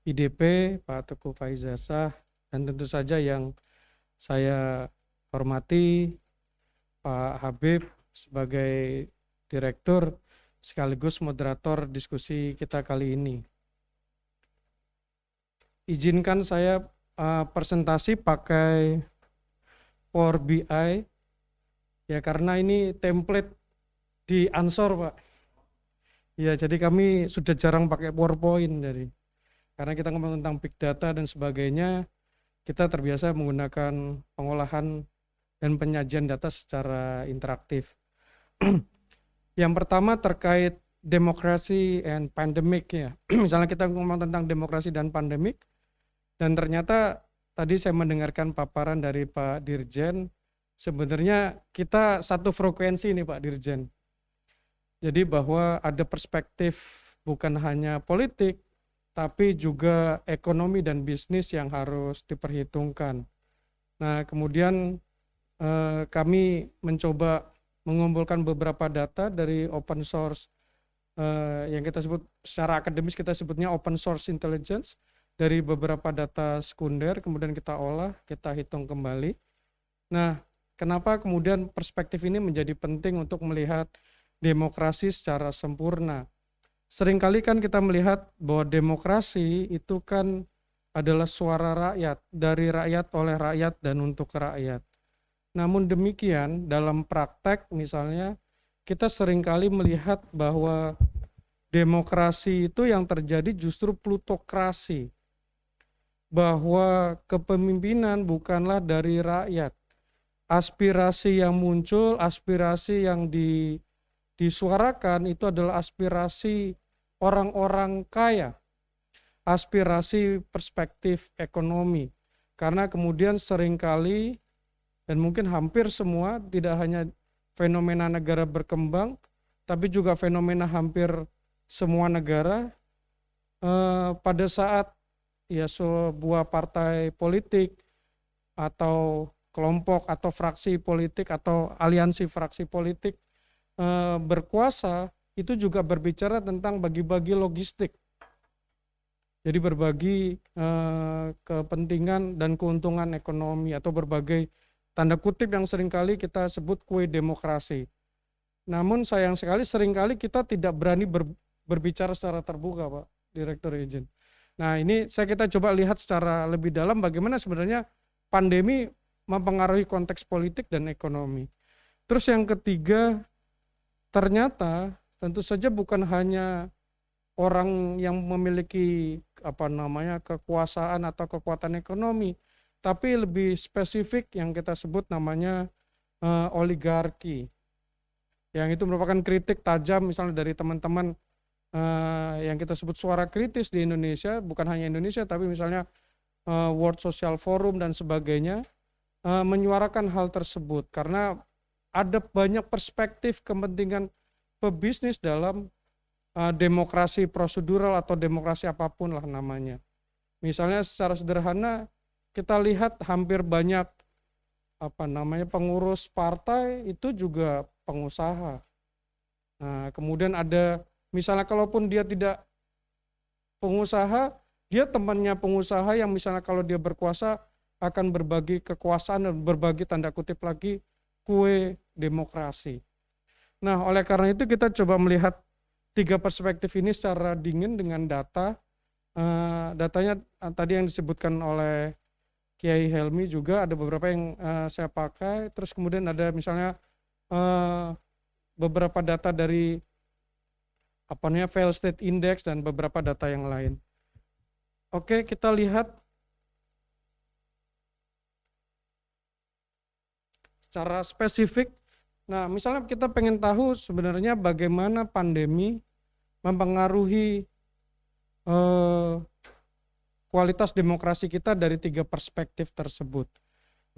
IDP, Pak Teguh Faizasah, dan tentu saja yang saya hormati Pak Habib sebagai Direktur sekaligus moderator diskusi kita kali ini. Izinkan saya presentasi pakai Power BI ya karena ini template di Ansor, Pak. Ya, jadi kami sudah jarang pakai PowerPoint jadi. Karena kita ngomong tentang big data dan sebagainya, kita terbiasa menggunakan pengolahan dan penyajian data secara interaktif. Yang pertama terkait demokrasi and pandemic ya. Misalnya kita ngomong tentang demokrasi dan pandemik, dan ternyata tadi saya mendengarkan paparan dari Pak Dirjen, sebenarnya kita satu frekuensi nih Pak Dirjen. Jadi bahwa ada perspektif bukan hanya politik, tapi juga ekonomi dan bisnis yang harus diperhitungkan. Nah, kemudian kami mencoba mengumpulkan beberapa data dari open source yang kita sebut secara akademis kita sebutnya open source intelligence dari beberapa data sekunder, kemudian kita olah, kita hitung kembali. Nah, kenapa kemudian perspektif ini menjadi penting untuk melihat demokrasi secara sempurna? Seringkali kan kita melihat bahwa demokrasi itu kan adalah suara rakyat, dari rakyat, oleh rakyat, dan untuk rakyat. Namun demikian dalam praktek misalnya kita seringkali melihat bahwa demokrasi itu yang terjadi justru plutokrasi. Bahwa kepemimpinan bukanlah dari rakyat. Aspirasi yang muncul, aspirasi yang disuarakan itu adalah aspirasi orang-orang kaya, aspirasi perspektif ekonomi. Karena kemudian seringkali dan mungkin hampir semua, tidak hanya fenomena negara berkembang, tapi juga fenomena hampir semua negara pada saat ya sebuah partai politik atau kelompok atau fraksi politik atau aliansi fraksi politik berkuasa, itu juga berbicara tentang bagi-bagi logistik. Jadi berbagi kepentingan dan keuntungan ekonomi atau berbagai tanda kutip yang seringkali kita sebut kue demokrasi. Namun sayang sekali seringkali kita tidak berani berbicara secara terbuka, Pak Direktur izin. Nah, ini kita coba lihat secara lebih dalam bagaimana sebenarnya pandemi mempengaruhi konteks politik dan ekonomi. Terus yang ketiga, ternyata tentu saja bukan hanya orang yang memiliki kekuasaan atau kekuatan ekonomi, tapi lebih spesifik yang kita sebut namanya oligarki. Yang itu merupakan kritik tajam misalnya dari teman-teman yang kita sebut suara kritis di Indonesia, bukan hanya Indonesia tapi misalnya World Social Forum dan sebagainya menyuarakan hal tersebut karena ada banyak perspektif kepentingan pebisnis dalam demokrasi prosedural atau demokrasi apapun lah namanya. Misalnya secara sederhana kita lihat hampir banyak pengurus partai itu juga pengusaha. Nah, kemudian ada misalnya kalaupun dia tidak pengusaha, dia temannya pengusaha yang misalnya kalau dia berkuasa akan berbagi kekuasaan dan berbagi tanda kutip lagi kue demokrasi. Nah, oleh karena itu kita coba melihat tiga perspektif ini secara dingin dengan data. Datanya tadi yang disebutkan oleh Kiai Helmi juga ada beberapa yang saya pakai. Terus kemudian ada misalnya beberapa data dari failed state index dan beberapa data yang lain. Oke, kita lihat secara spesifik. Nah, misalnya kita pengen tahu sebenarnya bagaimana pandemi mempengaruhi kualitas demokrasi kita dari tiga perspektif tersebut.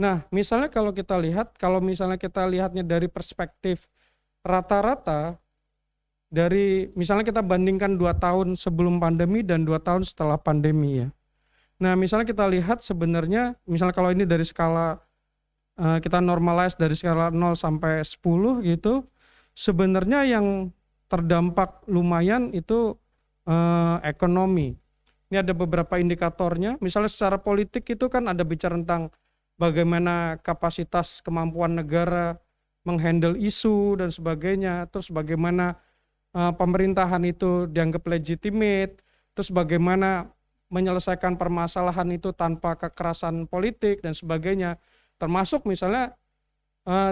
Nah, misalnya kalau misalnya kita lihatnya dari perspektif rata-rata, dari misalnya kita bandingkan 2 tahun sebelum pandemi dan 2 tahun setelah pandemi ya. Nah, misalnya kita lihat sebenarnya, misalnya kalau ini dari skala kita normalize dari skala 0 sampai 10 gitu, sebenarnya yang terdampak lumayan itu ekonomi. Ini ada beberapa indikatornya, misalnya secara politik itu kan ada bicara tentang bagaimana kapasitas kemampuan negara menghandle isu dan sebagainya, terus bagaimana pemerintahan itu dianggap legitimate, terus bagaimana menyelesaikan permasalahan itu tanpa kekerasan politik dan sebagainya, termasuk misalnya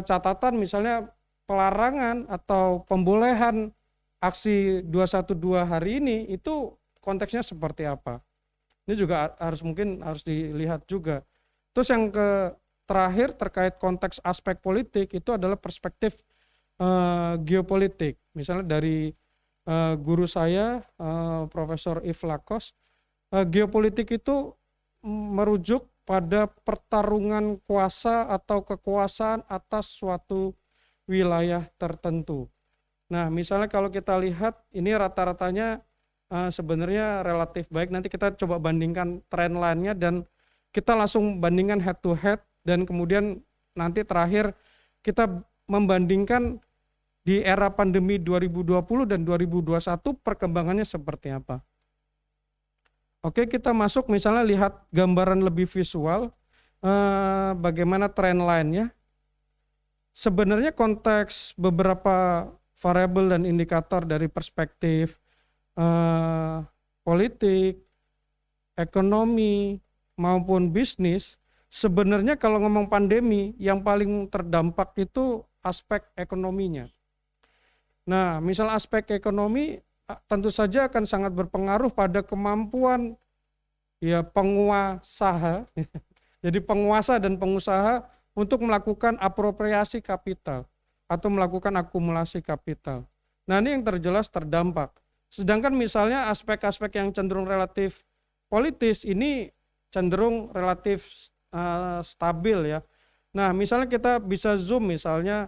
catatan misalnya pelarangan atau pembolehan aksi 212 hari ini itu konteksnya seperti apa. Ini juga mungkin harus dilihat juga. Terus yang terakhir terkait konteks aspek politik itu adalah perspektif geopolitik. Misalnya dari guru saya, Profesor Yves Lacoste, geopolitik itu merujuk pada pertarungan kuasa atau kekuasaan atas suatu wilayah tertentu. Nah, misalnya kalau kita lihat ini rata-ratanya sebenarnya relatif baik. Nanti kita coba bandingkan trend line-nya dan kita langsung bandingkan head to head, dan kemudian nanti terakhir kita membandingkan di era pandemi 2020 dan 2021 perkembangannya seperti apa. Oke, kita masuk misalnya lihat gambaran lebih visual bagaimana trend line-nya. Sebenarnya konteks beberapa variabel dan indikator dari perspektif politik, ekonomi, maupun bisnis, sebenarnya kalau ngomong pandemi yang paling terdampak itu aspek ekonominya. Nah, misal aspek ekonomi tentu saja akan sangat berpengaruh pada kemampuan ya pengusaha, jadi penguasa dan pengusaha untuk melakukan apropriasi kapital atau melakukan akumulasi kapital. Nah, ini yang terjelas terdampak. Sedangkan misalnya aspek-aspek yang cenderung relatif politis ini cenderung relatif stabil ya. Nah, misalnya kita bisa zoom misalnya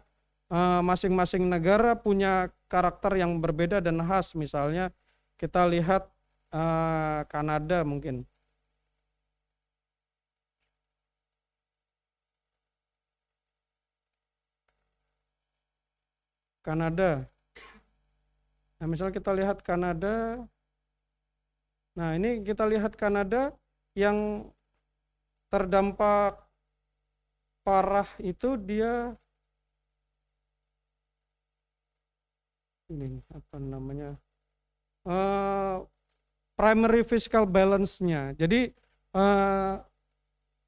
masing-masing negara punya karakter yang berbeda dan khas. Misalnya kita lihat Kanada mungkin. Kanada. Nah, misalnya kita lihat Kanada. Nah, ini kita lihat Kanada yang terdampak parah itu dia ini apa namanya primary fiscal balance-nya. Jadi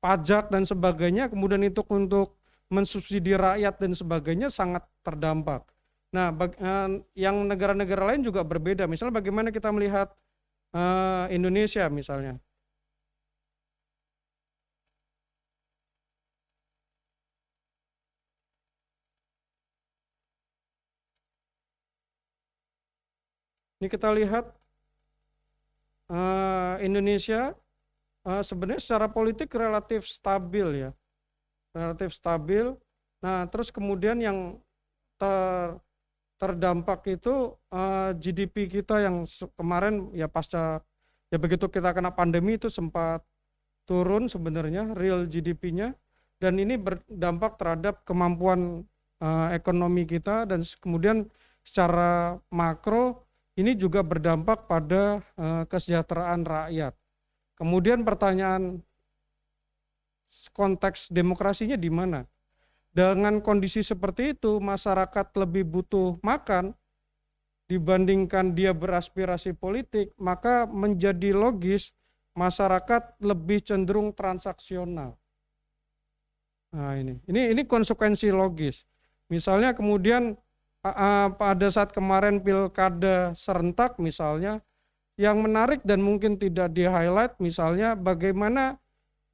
pajak dan sebagainya, kemudian itu untuk mensubsidi rakyat dan sebagainya sangat terdampak. Nah, yang negara-negara lain juga berbeda. Misalnya bagaimana kita melihat Indonesia misalnya. Ini kita lihat Indonesia sebenarnya secara politik relatif stabil ya, relatif stabil. Nah, terus kemudian yang terdampak itu GDP kita yang kemarin ya pasca ya begitu kita kena pandemi itu sempat turun sebenarnya real GDP-nya, dan ini berdampak terhadap kemampuan ekonomi kita, dan kemudian secara makro ini juga berdampak pada kesejahteraan rakyat. Kemudian pertanyaan konteks demokrasinya di mana? Dengan kondisi seperti itu, masyarakat lebih butuh makan, dibandingkan dia beraspirasi politik, maka menjadi logis masyarakat lebih cenderung transaksional. Nah, ini konsekuensi logis. Misalnya kemudian pada saat kemarin pilkada serentak misalnya, yang menarik dan mungkin tidak di-highlight misalnya bagaimana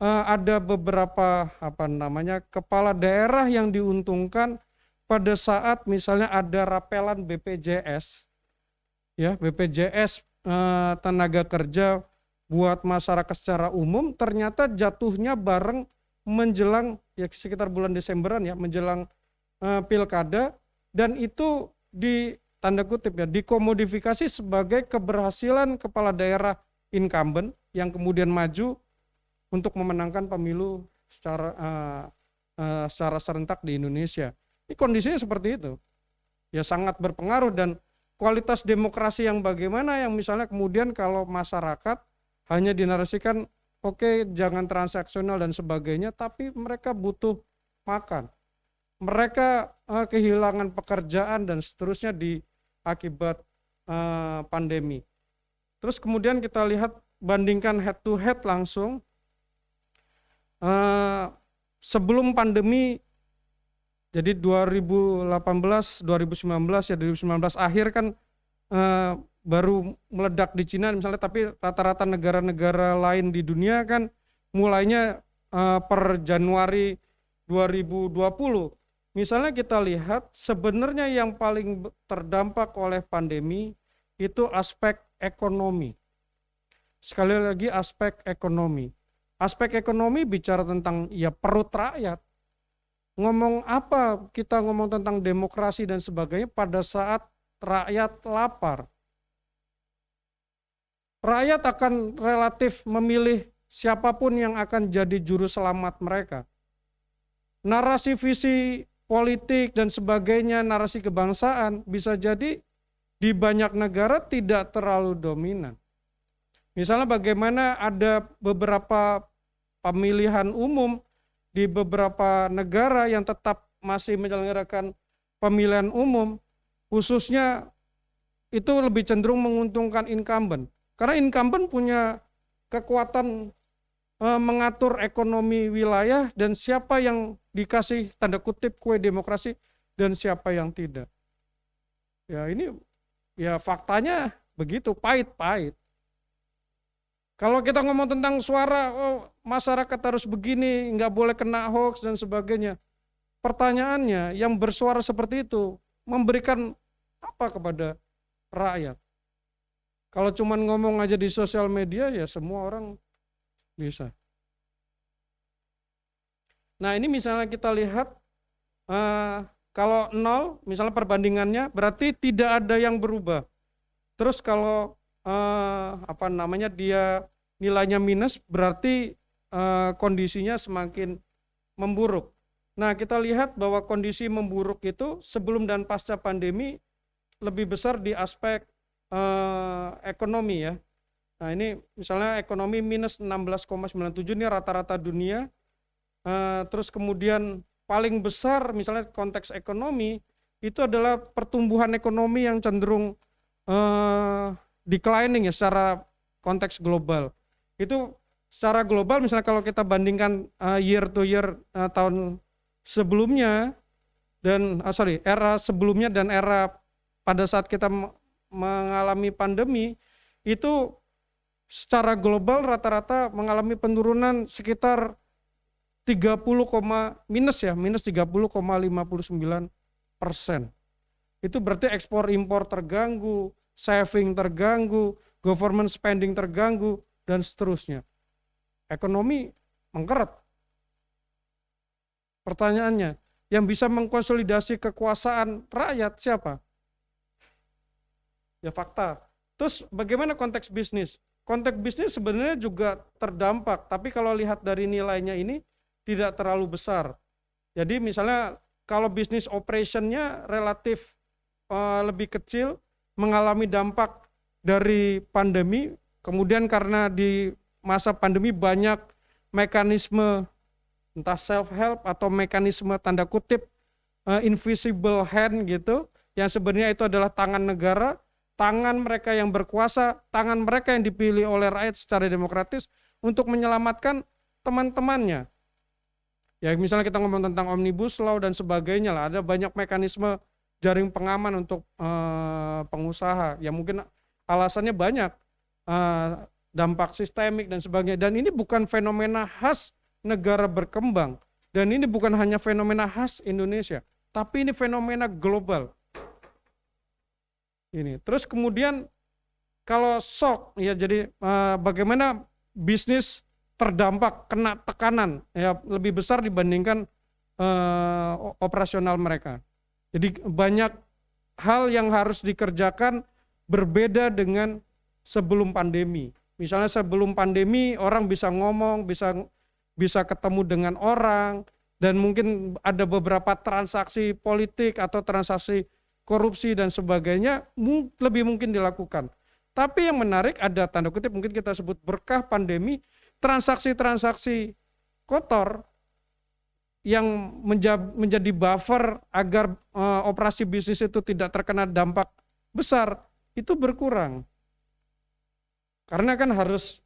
ada beberapa kepala daerah yang diuntungkan pada saat misalnya ada rapelan BPJS, ya BPJS tenaga kerja buat masyarakat secara umum, ternyata jatuhnya bareng menjelang ya sekitar bulan Desemberan ya, menjelang pilkada, dan itu di tanda kutip ya dikomodifikasi sebagai keberhasilan kepala daerah incumbent yang kemudian maju untuk memenangkan pemilu secara serentak di Indonesia. Ini kondisinya seperti itu. Ya sangat berpengaruh, dan kualitas demokrasi yang bagaimana yang misalnya kemudian kalau masyarakat hanya dinarasikan oke, jangan transaksional dan sebagainya, tapi mereka butuh makan. Mereka kehilangan pekerjaan dan seterusnya akibat pandemi. Terus kemudian kita lihat, bandingkan head to head langsung. Sebelum pandemi, jadi 2018, 2019 ya, 2019 akhir kan baru meledak di Cina misalnya, tapi rata-rata negara-negara lain di dunia kan mulainya per Januari 2020. Misalnya kita lihat sebenarnya yang paling terdampak oleh pandemi itu aspek ekonomi. Sekali lagi aspek ekonomi. Aspek ekonomi bicara tentang ya perut rakyat. Ngomong apa kita ngomong tentang demokrasi dan sebagainya pada saat rakyat lapar. Rakyat akan relatif memilih siapapun yang akan jadi juru selamat mereka. Narasi visi politik dan sebagainya, narasi kebangsaan bisa jadi di banyak negara tidak terlalu dominan. Misalnya bagaimana ada beberapa pemilihan umum di beberapa negara yang tetap masih menyelenggarakan pemilihan umum, khususnya itu lebih cenderung menguntungkan incumbent. Karena incumbent punya kekuatan mengatur ekonomi wilayah dan siapa yang dikasih tanda kutip kue demokrasi dan siapa yang tidak. Ya ini ya faktanya begitu, pahit-pahit. Kalau kita ngomong tentang suara, masyarakat harus begini, nggak boleh kena hoax dan sebagainya. Pertanyaannya, yang bersuara seperti itu memberikan apa kepada rakyat? Kalau cuma ngomong aja di sosial media, ya semua orang bisa. Nah ini misalnya kita lihat, kalau 0, misalnya perbandingannya, berarti tidak ada yang berubah. Terus kalau dia nilainya minus, berarti kondisinya semakin memburuk. Nah kita lihat bahwa kondisi memburuk itu sebelum dan pasca pandemi lebih besar di aspek ekonomi ya. Nah ini misalnya ekonomi minus 16,97, ini rata-rata dunia. Terus kemudian paling besar misalnya konteks ekonomi itu adalah pertumbuhan ekonomi yang cenderung declining ya secara konteks global. Itu secara global misalnya kalau kita bandingkan year to year tahun sebelumnya dan era sebelumnya dan era pada saat kita mengalami pandemi, itu secara global rata-rata mengalami penurunan sekitar minus 30,59%. Itu berarti ekspor impor terganggu, saving terganggu, government spending terganggu, dan seterusnya. Ekonomi mengkeret. Pertanyaannya, yang bisa mengkonsolidasi kekuasaan rakyat siapa? Ya fakta. Terus bagaimana konteks bisnis? Konteks bisnis sebenarnya juga terdampak, tapi kalau lihat dari nilainya ini tidak terlalu besar. Jadi misalnya kalau bisnis operationnya relatif lebih kecil, mengalami dampak dari pandemi, kemudian karena di masa pandemi banyak mekanisme entah self-help atau mekanisme tanda kutip invisible hand gitu, yang sebenarnya itu adalah tangan negara, tangan mereka yang berkuasa, tangan mereka yang dipilih oleh rakyat secara demokratis untuk menyelamatkan teman-temannya. Ya misalnya kita ngomong tentang Omnibus Law dan sebagainya lah, ada banyak mekanisme jaring pengaman untuk pengusaha. Ya mungkin alasannya banyak, dampak sistemik dan sebagainya. Dan ini bukan fenomena khas negara berkembang. Dan ini bukan hanya fenomena khas Indonesia, tapi ini fenomena global. Ini. Terus kemudian kalau shock, ya jadi bagaimana bisnis terdampak, kena tekanan ya lebih besar dibandingkan operasional mereka. Jadi banyak hal yang harus dikerjakan berbeda dengan sebelum pandemi. Misalnya sebelum pandemi orang bisa ngomong, bisa ketemu dengan orang, dan mungkin ada beberapa transaksi politik atau transaksi korupsi dan sebagainya lebih mungkin dilakukan. Tapi yang menarik ada tanda kutip mungkin kita sebut berkah pandemi, transaksi-transaksi kotor yang menjadi buffer agar operasi bisnis itu tidak terkena dampak besar itu berkurang. Karena kan harus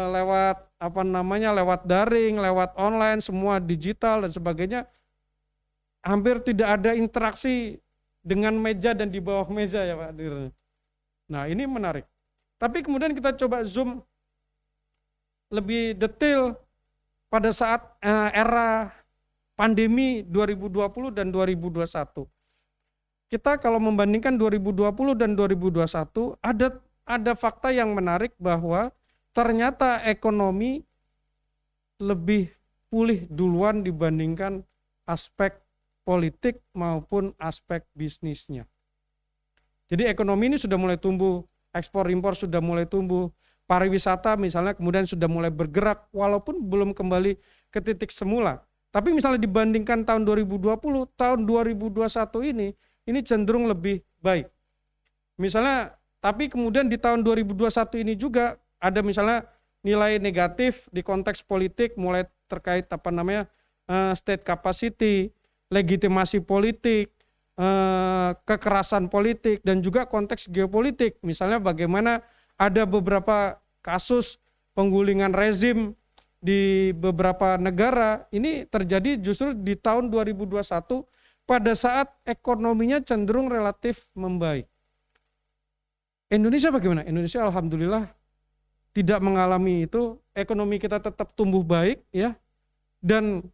lewat lewat daring, lewat online, semua digital dan sebagainya. Hampir tidak ada interaksi dengan meja dan di bawah meja ya Pak Dir. Nah ini menarik. Tapi kemudian kita coba zoom lebih detail pada saat era pandemi 2020 dan 2021. Kita kalau membandingkan 2020 dan 2021 ada fakta yang menarik bahwa ternyata ekonomi lebih pulih duluan dibandingkan aspek politik maupun aspek bisnisnya. Jadi ekonomi ini sudah mulai tumbuh, ekspor impor sudah mulai tumbuh, pariwisata misalnya kemudian sudah mulai bergerak walaupun belum kembali ke titik semula. Tapi misalnya dibandingkan tahun 2020, tahun 2021 ini cenderung lebih baik. Misalnya, tapi kemudian di tahun 2021 ini juga ada misalnya nilai negatif di konteks politik mulai terkait state capacity, legitimasi politik, kekerasan politik dan juga konteks geopolitik. Misalnya bagaimana ada beberapa kasus penggulingan rezim di beberapa negara ini terjadi justru di tahun 2021 pada saat ekonominya cenderung relatif membaik. Indonesia bagaimana? Indonesia alhamdulillah tidak mengalami itu, ekonomi kita tetap tumbuh baik ya. Dan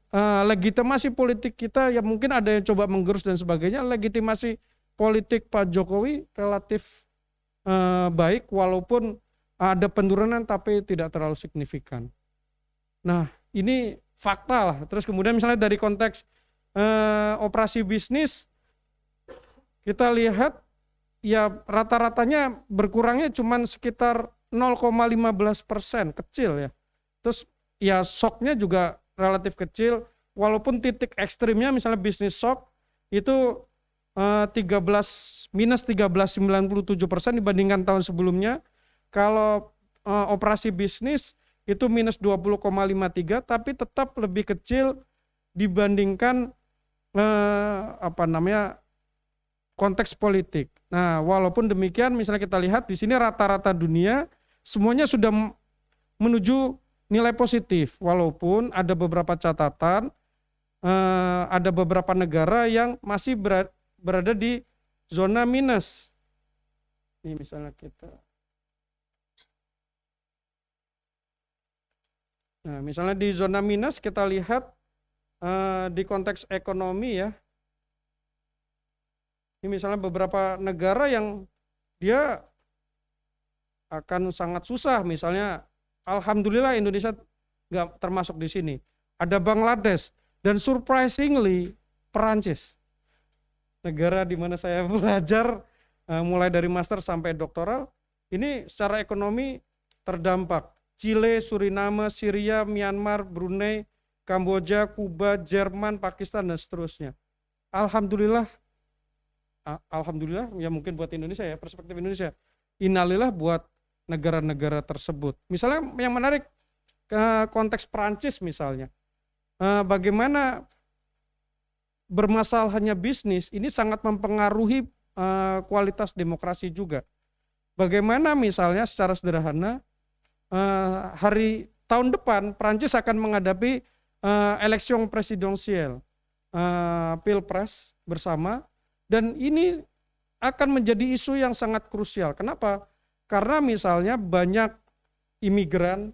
legitimasi politik kita ya mungkin ada yang coba menggerus dan sebagainya, legitimasi politik Pak Jokowi relatif baik walaupun ada penurunan tapi tidak terlalu signifikan. Nah ini fakta lah. Terus kemudian misalnya dari konteks operasi bisnis kita lihat ya rata-ratanya berkurangnya cuma sekitar 0,15%, kecil ya. Terus ya shocknya juga relatif kecil walaupun titik ekstrimnya misalnya bisnis shock itu minus 13,97% dibandingkan tahun sebelumnya. Kalau operasi bisnis itu minus 20,53 tapi tetap lebih kecil dibandingkan konteks politik. Nah, walaupun demikian misalnya kita lihat di sini rata-rata dunia semuanya sudah menuju nilai positif walaupun ada beberapa catatan, ada beberapa negara yang masih berada di zona minus. Ini misalnya misalnya di zona minus kita lihat di konteks ekonomi ya. Ini misalnya beberapa negara yang dia akan sangat susah, misalnya alhamdulillah Indonesia nggak termasuk di sini. Ada Bangladesh dan surprisingly Perancis. Negara di mana saya belajar mulai dari master sampai doktoral, ini secara ekonomi terdampak. Chile, Suriname, Syria, Myanmar, Brunei, Kamboja, Kuba, Jerman, Pakistan dan seterusnya. Alhamdulillah ya mungkin buat Indonesia ya, perspektif Indonesia. Innalillah buat negara-negara tersebut. Misalnya yang menarik ke konteks Perancis misalnya. Bagaimana bermasalah hanya bisnis, ini sangat mempengaruhi kualitas demokrasi juga. Bagaimana misalnya secara sederhana tahun depan Prancis akan menghadapi election presidensial, pilpres bersama, dan ini akan menjadi isu yang sangat krusial. Kenapa? Karena misalnya banyak imigran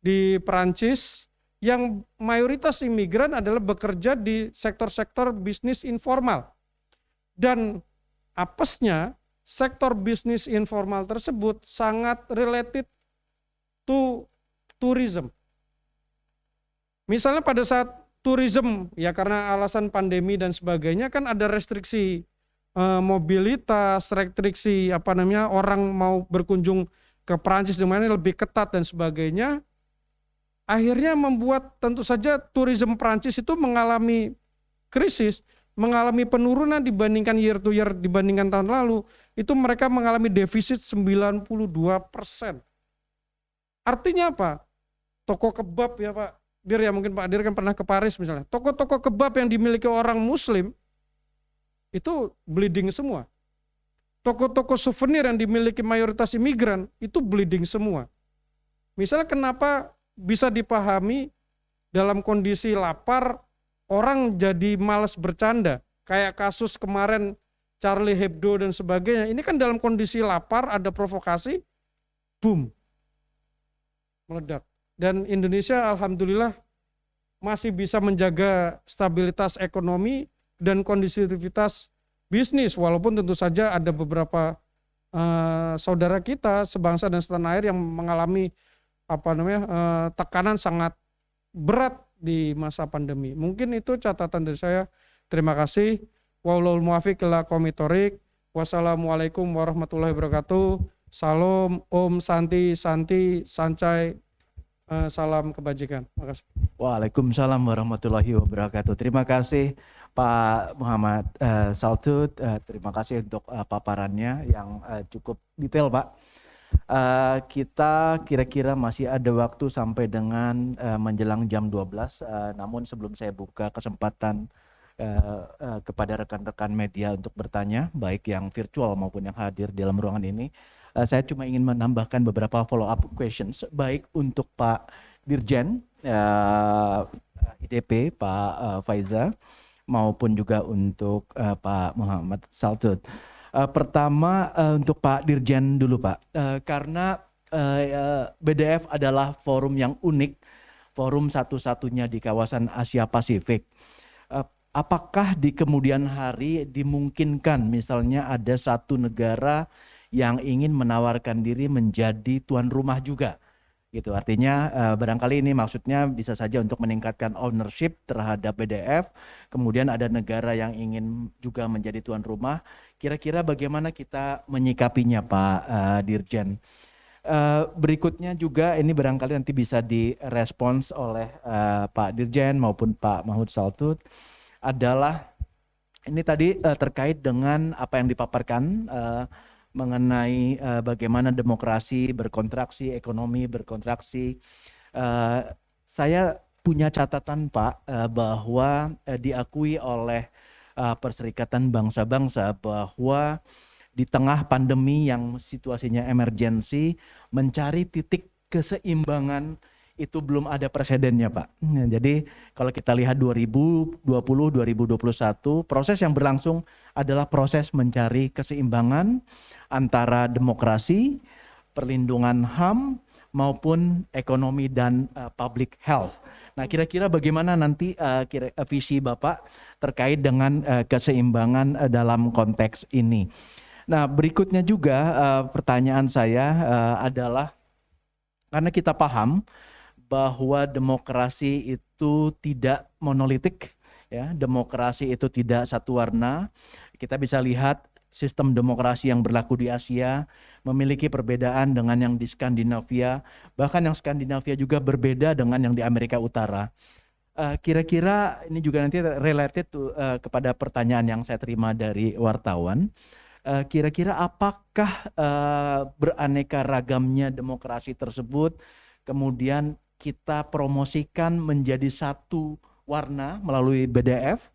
di Prancis yang mayoritas imigran adalah bekerja di sektor-sektor bisnis informal. Dan apesnya sektor bisnis informal tersebut sangat related to tourism. Misalnya pada saat tourism, ya karena alasan pandemi dan sebagainya kan ada restriksi mobilitas, restriksi orang mau berkunjung ke Prancis di mana lebih ketat dan sebagainya. Akhirnya membuat tentu saja tourism Prancis itu mengalami krisis, mengalami penurunan dibandingkan year to year, dibandingkan tahun lalu. Itu mereka mengalami defisit 92%. Artinya apa? Toko kebab ya Pak Dir, ya mungkin Pak Dir kan pernah ke Paris misalnya. Toko-toko kebab yang dimiliki orang Muslim itu bleeding semua. Toko-toko souvenir yang dimiliki mayoritas imigran itu bleeding semua. Misalnya kenapa bisa dipahami dalam kondisi lapar orang jadi malas bercanda. Kayak kasus kemarin Charlie Hebdo dan sebagainya. Ini kan dalam kondisi lapar ada provokasi, boom, meledak. Dan Indonesia alhamdulillah masih bisa menjaga stabilitas ekonomi dan kondisivitas bisnis, walaupun tentu saja ada beberapa saudara kita sebangsa dan setanah air yang mengalami tekanan sangat berat di masa pandemi. Mungkin itu catatan dari saya. Terima kasih. Wallahul muwaffiq ila aqwamit thoriq. Wassalamualaikum warahmatullahi wabarakatuh. Salam, Om, Santi, Sancai. Salam kebajikan. Terima kasih. Waalaikumsalam warahmatullahi wabarakatuh. Terima kasih Pak Muhammad Saltut. Terima kasih untuk paparannya yang cukup detail Pak. Kita kira-kira masih ada waktu sampai dengan menjelang jam 12. Namun sebelum saya buka kesempatan kepada rekan-rekan media untuk bertanya, baik yang virtual maupun yang hadir di dalam ruangan ini, saya cuma ingin menambahkan beberapa follow up questions, baik untuk Pak Dirjen IDP, Pak Faiza, maupun juga untuk Pak Muhammad Saltut. Pertama untuk Pak Dirjen dulu Pak, karena BDF adalah forum yang unik, forum satu-satunya di kawasan Asia Pasifik. Apakah di kemudian hari dimungkinkan misalnya ada satu negara yang ingin menawarkan diri menjadi tuan rumah juga? Gitu. Artinya barangkali ini maksudnya bisa saja untuk meningkatkan ownership terhadap BDF, kemudian ada negara yang ingin juga menjadi tuan rumah. Kira-kira bagaimana kita menyikapinya Pak Dirjen? Berikutnya juga ini barangkali nanti bisa direspons oleh Pak Dirjen maupun Pak Mahmud Saltut, adalah ini tadi terkait dengan apa yang dipaparkan mengenai bagaimana demokrasi berkontraksi, ekonomi berkontraksi. Saya punya catatan Pak bahwa diakui oleh Perserikatan Bangsa-Bangsa bahwa di tengah pandemi yang situasinya emergensi, mencari titik keseimbangan itu belum ada presidennya Pak. Jadi kalau kita lihat 2020-2021, proses yang berlangsung adalah proses mencari keseimbangan antara demokrasi, perlindungan HAM, maupun ekonomi dan public health. Nah kira-kira bagaimana nanti visi Bapak terkait dengan keseimbangan dalam konteks ini. Nah berikutnya juga pertanyaan saya adalah, karena kita paham bahwa demokrasi itu tidak monolitik, ya, demokrasi itu tidak satu warna. Kita bisa lihat sistem demokrasi yang berlaku di Asia memiliki perbedaan dengan yang di Skandinavia, bahkan yang Skandinavia juga berbeda dengan yang di Amerika Utara. Kira-kira ini juga nanti related kepada pertanyaan yang saya terima dari wartawan. Kira-kira apakah beraneka ragamnya demokrasi tersebut kemudian kita promosikan menjadi satu warna melalui BDF,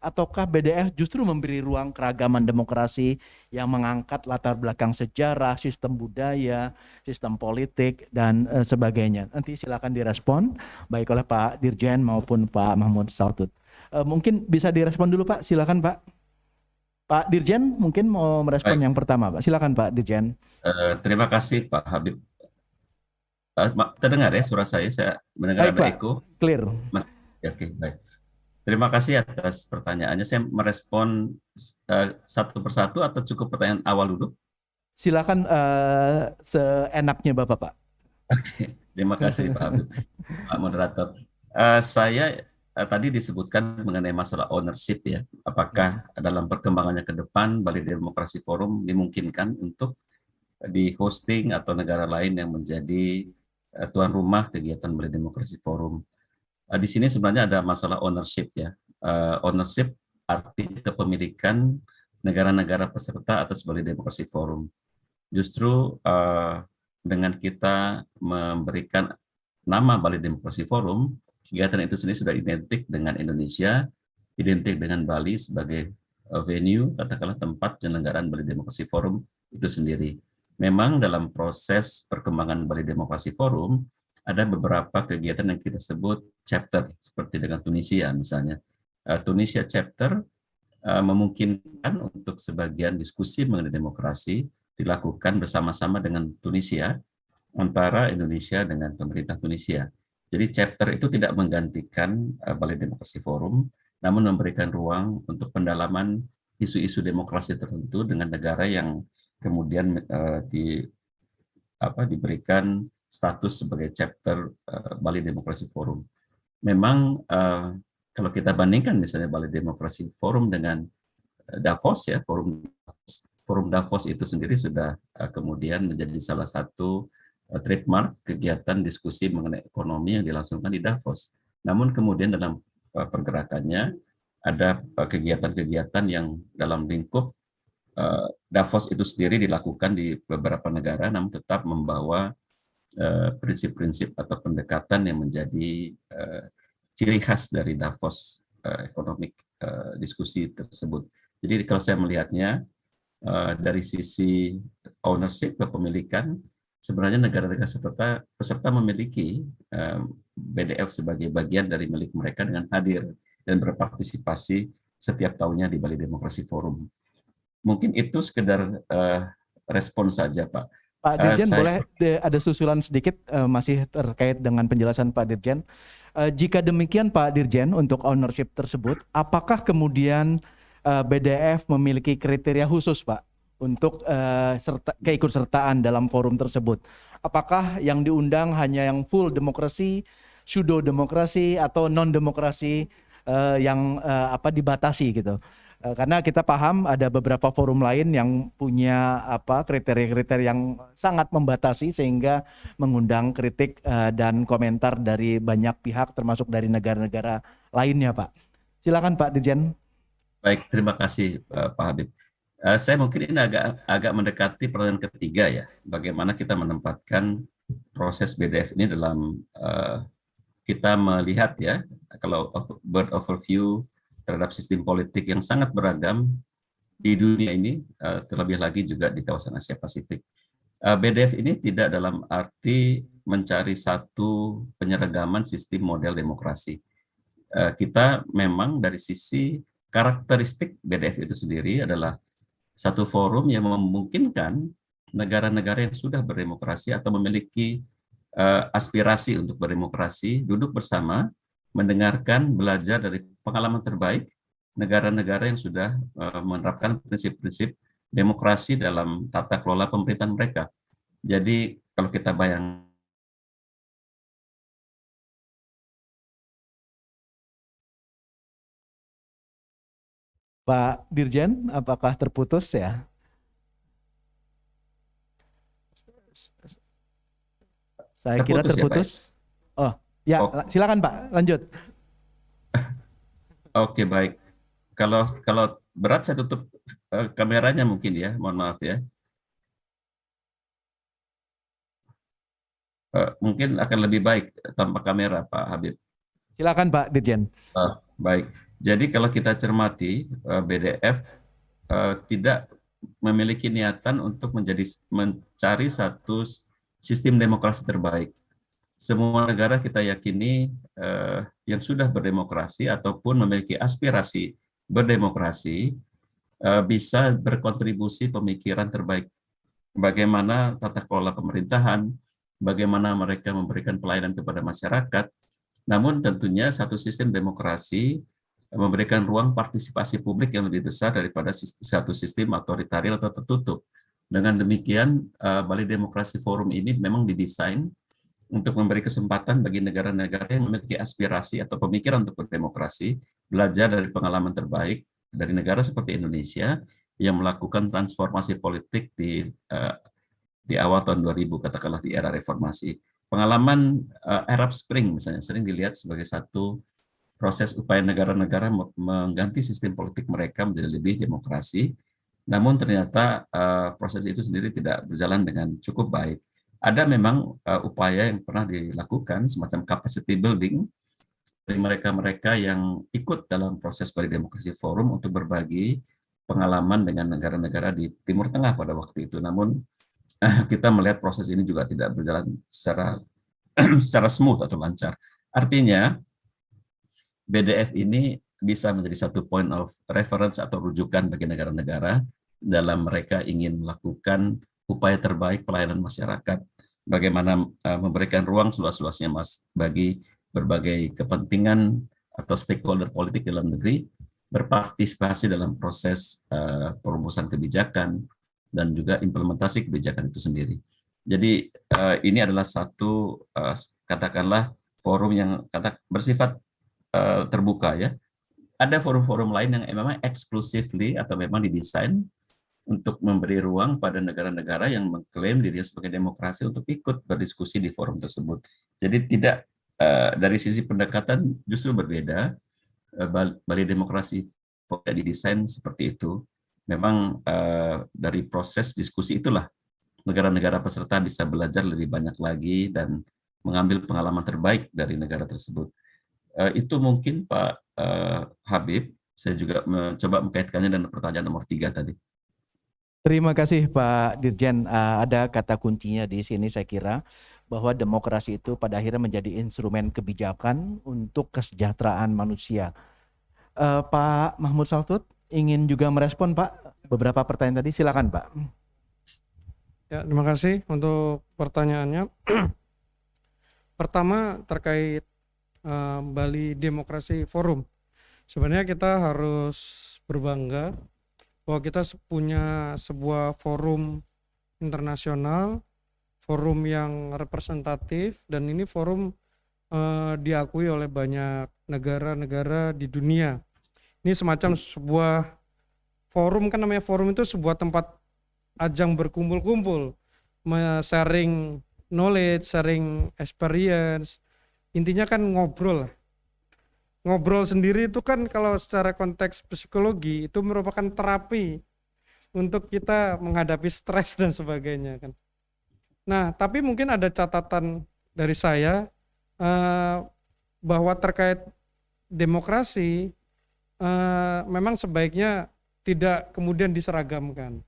ataukah BDF justru memberi ruang keragaman demokrasi yang mengangkat latar belakang sejarah, sistem budaya, sistem politik, dan sebagainya? Nanti silakan direspon, baik oleh Pak Dirjen maupun Pak Mahmud Saltut. Mungkin bisa direspon dulu Pak, silakan Pak. Pak Dirjen mungkin mau merespon Baik, yang pertama Pak, silakan Pak Dirjen. terima kasih Pak Habib. Terdengar ya suara saya? Saya mendengar Baik ada Pak, eko. clear. Ya, oke, baik. Terima kasih atas pertanyaannya. Saya merespon satu persatu atau cukup pertanyaan awal dulu? Silakan seenaknya Bapak Pak. Terima kasih Pak Habib, Pak Moderator. Saya tadi disebutkan mengenai masalah ownership ya. Apakah dalam perkembangannya ke depan Bali Demokrasi Forum dimungkinkan untuk di hosting atau negara lain yang menjadi tuan rumah kegiatan Bali Demokrasi Forum? Di sini sebenarnya ada masalah ownership ya. Ownership artinya kepemilikan negara-negara peserta atas Bali Demokrasi Forum. Justru dengan kita memberikan nama Bali Demokrasi Forum, kegiatan itu sendiri sudah identik dengan Indonesia, identik dengan Bali sebagai venue, katakanlah tempat penyelenggaraan Bali Demokrasi Forum itu sendiri. Memang dalam proses perkembangan Bali Demokrasi Forum, ada beberapa kegiatan yang kita sebut chapter, seperti dengan Tunisia misalnya. Tunisia chapter memungkinkan untuk sebagian diskusi mengenai demokrasi dilakukan bersama-sama dengan Tunisia, antara Indonesia dengan pemerintah Tunisia. Jadi chapter itu tidak menggantikan Bali Demokrasi Forum, namun memberikan ruang untuk pendalaman isu-isu demokrasi tertentu dengan negara yang kemudian diberikan status sebagai chapter Bali Demokrasi Forum. Memang kalau kita bandingkan misalnya Bali Demokrasi Forum dengan Davos ya, Forum Davos itu sendiri sudah kemudian menjadi salah satu trademark kegiatan diskusi mengenai ekonomi yang dilangsungkan di Davos. Namun kemudian dalam pergerakannya ada kegiatan-kegiatan yang dalam lingkup Davos itu sendiri dilakukan di beberapa negara, namun tetap membawa prinsip-prinsip atau pendekatan yang menjadi ciri khas dari Davos economic diskusi tersebut. Jadi kalau saya melihatnya dari sisi ownership, kepemilikan, sebenarnya negara-negara peserta memiliki BDF sebagai bagian dari milik mereka dengan hadir dan berpartisipasi setiap tahunnya di Bali Demokrasi Forum. Mungkin itu sekedar respon saja, Pak. Pak Dirjen, boleh ada susulan sedikit masih terkait dengan penjelasan Pak Dirjen. Jika demikian Pak Dirjen, untuk ownership tersebut, apakah kemudian BDF memiliki kriteria khusus Pak untuk keikutsertaan dalam forum tersebut? Apakah yang diundang hanya yang full demokrasi, pseudo demokrasi, atau non demokrasi yang dibatasi gitu? Karena kita paham ada beberapa forum lain yang punya kriteria-kriteria yang sangat membatasi sehingga mengundang kritik dan komentar dari banyak pihak termasuk dari negara-negara lainnya, Pak. Silakan Pak Dirjen. Baik, terima kasih Pak Habib. Saya mungkin ini agak mendekati pertanyaan ketiga ya, bagaimana kita menempatkan proses BDF ini dalam kita melihat ya, kalau bird overview terhadap sistem politik yang sangat beragam di dunia ini, terlebih lagi juga di kawasan Asia Pasifik. BDF ini tidak dalam arti mencari satu penyeragaman sistem model demokrasi. Kita memang dari sisi karakteristik BDF itu sendiri adalah satu forum yang memungkinkan negara-negara yang sudah berdemokrasi atau memiliki aspirasi untuk berdemokrasi duduk bersama, mendengarkan, belajar dari pengalaman terbaik negara-negara yang sudah menerapkan prinsip-prinsip demokrasi dalam tata kelola pemerintahan mereka. Jadi kalau kita bayangkan Pak Dirjen, apakah terputus ya? Saya kira terputus. Ya, oh ya, silakan Pak, lanjut. Oke, baik. Kalau berat saya tutup kameranya mungkin ya, mohon maaf ya. Mungkin akan lebih baik tanpa kamera, Pak Habib. Silakan Pak Dirjen. Baik. Jadi kalau kita cermati, BDF tidak memiliki niatan untuk mencari satu sistem demokrasi terbaik. Semua negara kita yakini yang sudah berdemokrasi ataupun memiliki aspirasi berdemokrasi bisa berkontribusi pemikiran terbaik. Bagaimana tata kelola pemerintahan, bagaimana mereka memberikan pelayanan kepada masyarakat. Namun tentunya satu sistem demokrasi memberikan ruang partisipasi publik yang lebih besar daripada satu sistem otoritarian atau tertutup. Dengan demikian, Bali Demokrasi Forum ini memang didesain untuk memberi kesempatan bagi negara-negara yang memiliki aspirasi atau pemikiran untuk berdemokrasi, belajar dari pengalaman terbaik dari negara seperti Indonesia yang melakukan transformasi politik di awal tahun 2000, katakanlah di era reformasi. Pengalaman Arab Spring misalnya sering dilihat sebagai satu proses upaya negara-negara mengganti sistem politik mereka menjadi lebih demokrasi, namun ternyata proses itu sendiri tidak berjalan dengan cukup baik. Ada memang upaya yang pernah dilakukan, semacam capacity building, dari mereka-mereka yang ikut dalam proses Bali Demokrasi Forum untuk berbagi pengalaman dengan negara-negara di Timur Tengah pada waktu itu. Namun kita melihat proses ini juga tidak berjalan secara smooth atau lancar. Artinya, BDF ini bisa menjadi satu point of reference atau rujukan bagi negara-negara dalam mereka ingin melakukan upaya terbaik pelayanan masyarakat, bagaimana memberikan ruang seluas-luasnya bagi berbagai kepentingan atau stakeholder politik dalam negeri berpartisipasi dalam proses perumusan kebijakan dan juga implementasi kebijakan itu sendiri. Jadi ini adalah satu katakanlah forum yang bersifat terbuka ya. Ada forum-forum lain yang memang exclusively atau memang didesain untuk memberi ruang pada negara-negara yang mengklaim dirinya sebagai demokrasi untuk ikut berdiskusi di forum tersebut. Jadi tidak dari sisi pendekatan justru berbeda. Bali Demokrasi tidak didesain seperti itu. Memang dari proses diskusi itulah negara-negara peserta bisa belajar lebih banyak lagi dan mengambil pengalaman terbaik dari negara tersebut. Itu mungkin Pak Habib, saya juga mencoba mengkaitkannya dengan pertanyaan nomor 3 tadi. Terima kasih Pak Dirjen. Ada kata kuncinya di sini saya kira bahwa demokrasi itu pada akhirnya menjadi instrumen kebijakan untuk kesejahteraan manusia. Pak Mahmud Saltut ingin juga merespon Pak beberapa pertanyaan tadi, silakan Pak. Ya, terima kasih untuk pertanyaannya. Pertama terkait Bali Demokrasi Forum. Sebenarnya kita harus berbangga bahwa kita punya sebuah forum internasional, forum yang representatif, dan ini forum diakui oleh banyak negara-negara di dunia. Ini semacam sebuah forum, kan namanya forum itu sebuah tempat ajang berkumpul-kumpul, sharing knowledge, sharing experience. Intinya kan ngobrol. Ngobrol sendiri itu kan kalau secara konteks psikologi itu merupakan terapi untuk kita menghadapi stres dan sebagainya kan. Nah, tapi mungkin ada catatan dari saya bahwa terkait demokrasi memang sebaiknya tidak kemudian diseragamkan.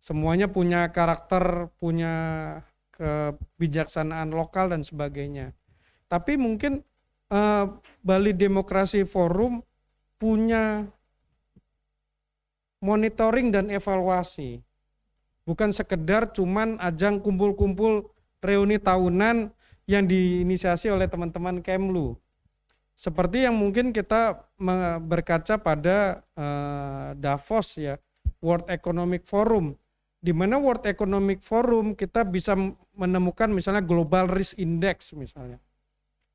Semuanya punya karakter, punya kebijaksanaan lokal dan sebagainya. Tapi mungkin Bali Demokrasi Forum punya monitoring dan evaluasi. Bukan sekedar cuman ajang kumpul-kumpul reuni tahunan yang diinisiasi oleh teman-teman Kemlu. Seperti yang mungkin kita berkaca pada Davos ya, World Economic Forum. Di mana World Economic Forum kita bisa menemukan misalnya Global Risk Index misalnya.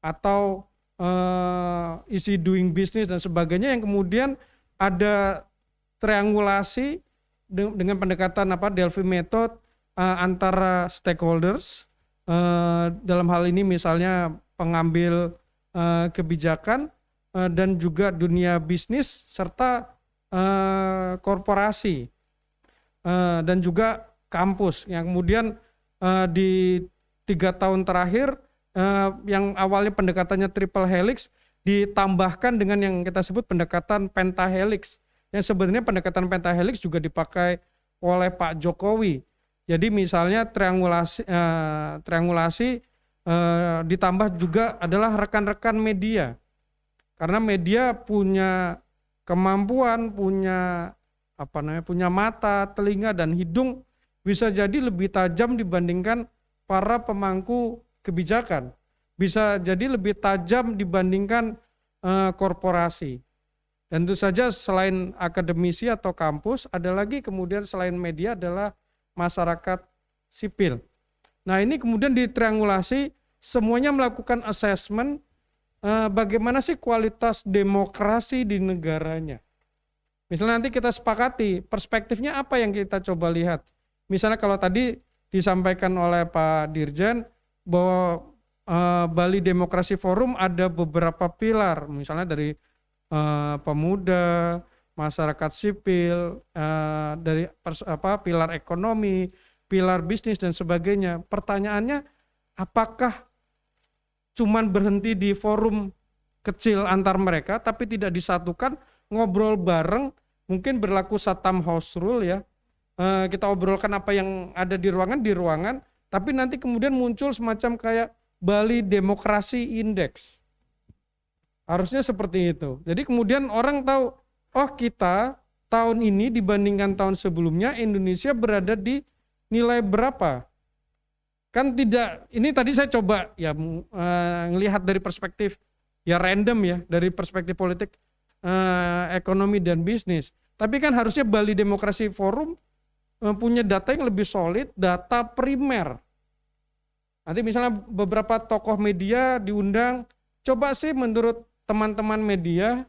Atau easy doing business dan sebagainya yang kemudian ada triangulasi dengan pendekatan Delphi method antara stakeholders dalam hal ini misalnya pengambil kebijakan dan juga dunia bisnis serta korporasi dan juga kampus yang kemudian di 3 tahun terakhir yang awalnya pendekatannya triple helix ditambahkan dengan yang kita sebut pendekatan pentahelix. Yang sebenarnya pendekatan pentahelix juga dipakai oleh Pak Jokowi. Jadi misalnya triangulasi ditambah juga adalah rekan-rekan media. Karena media punya kemampuan, punya mata, telinga dan hidung bisa jadi lebih tajam dibandingkan para pemangku kebijakan. Bisa jadi lebih tajam dibandingkan korporasi. Dan tentu saja selain akademisi atau kampus, ada lagi kemudian selain media adalah masyarakat sipil. Nah ini kemudian ditriangulasi, semuanya melakukan assessment bagaimana sih kualitas demokrasi di negaranya. Misalnya nanti kita sepakati perspektifnya apa yang kita coba lihat. Misalnya kalau tadi disampaikan oleh Pak Dirjen bahwa Bali Demokrasi Forum ada beberapa pilar, misalnya dari pemuda, masyarakat sipil, dari pilar ekonomi, pilar bisnis dan sebagainya. Pertanyaannya, apakah cuman berhenti di forum kecil antar mereka tapi tidak disatukan, ngobrol bareng, mungkin berlaku Satam House Rule ya. Kita obrolkan apa yang ada di ruangan, tapi nanti kemudian muncul semacam kayak Bali Demokrasi Index. Harusnya seperti itu. Jadi kemudian orang tahu, oh kita tahun ini dibandingkan tahun sebelumnya Indonesia berada di nilai berapa. Kan tidak, ini tadi saya coba ya melihat dari perspektif ya random ya, dari perspektif politik, ekonomi dan bisnis. Tapi kan harusnya Bali Demokrasi Forum punya data yang lebih solid, data primer. Nanti misalnya beberapa tokoh media diundang, coba sih menurut teman-teman media,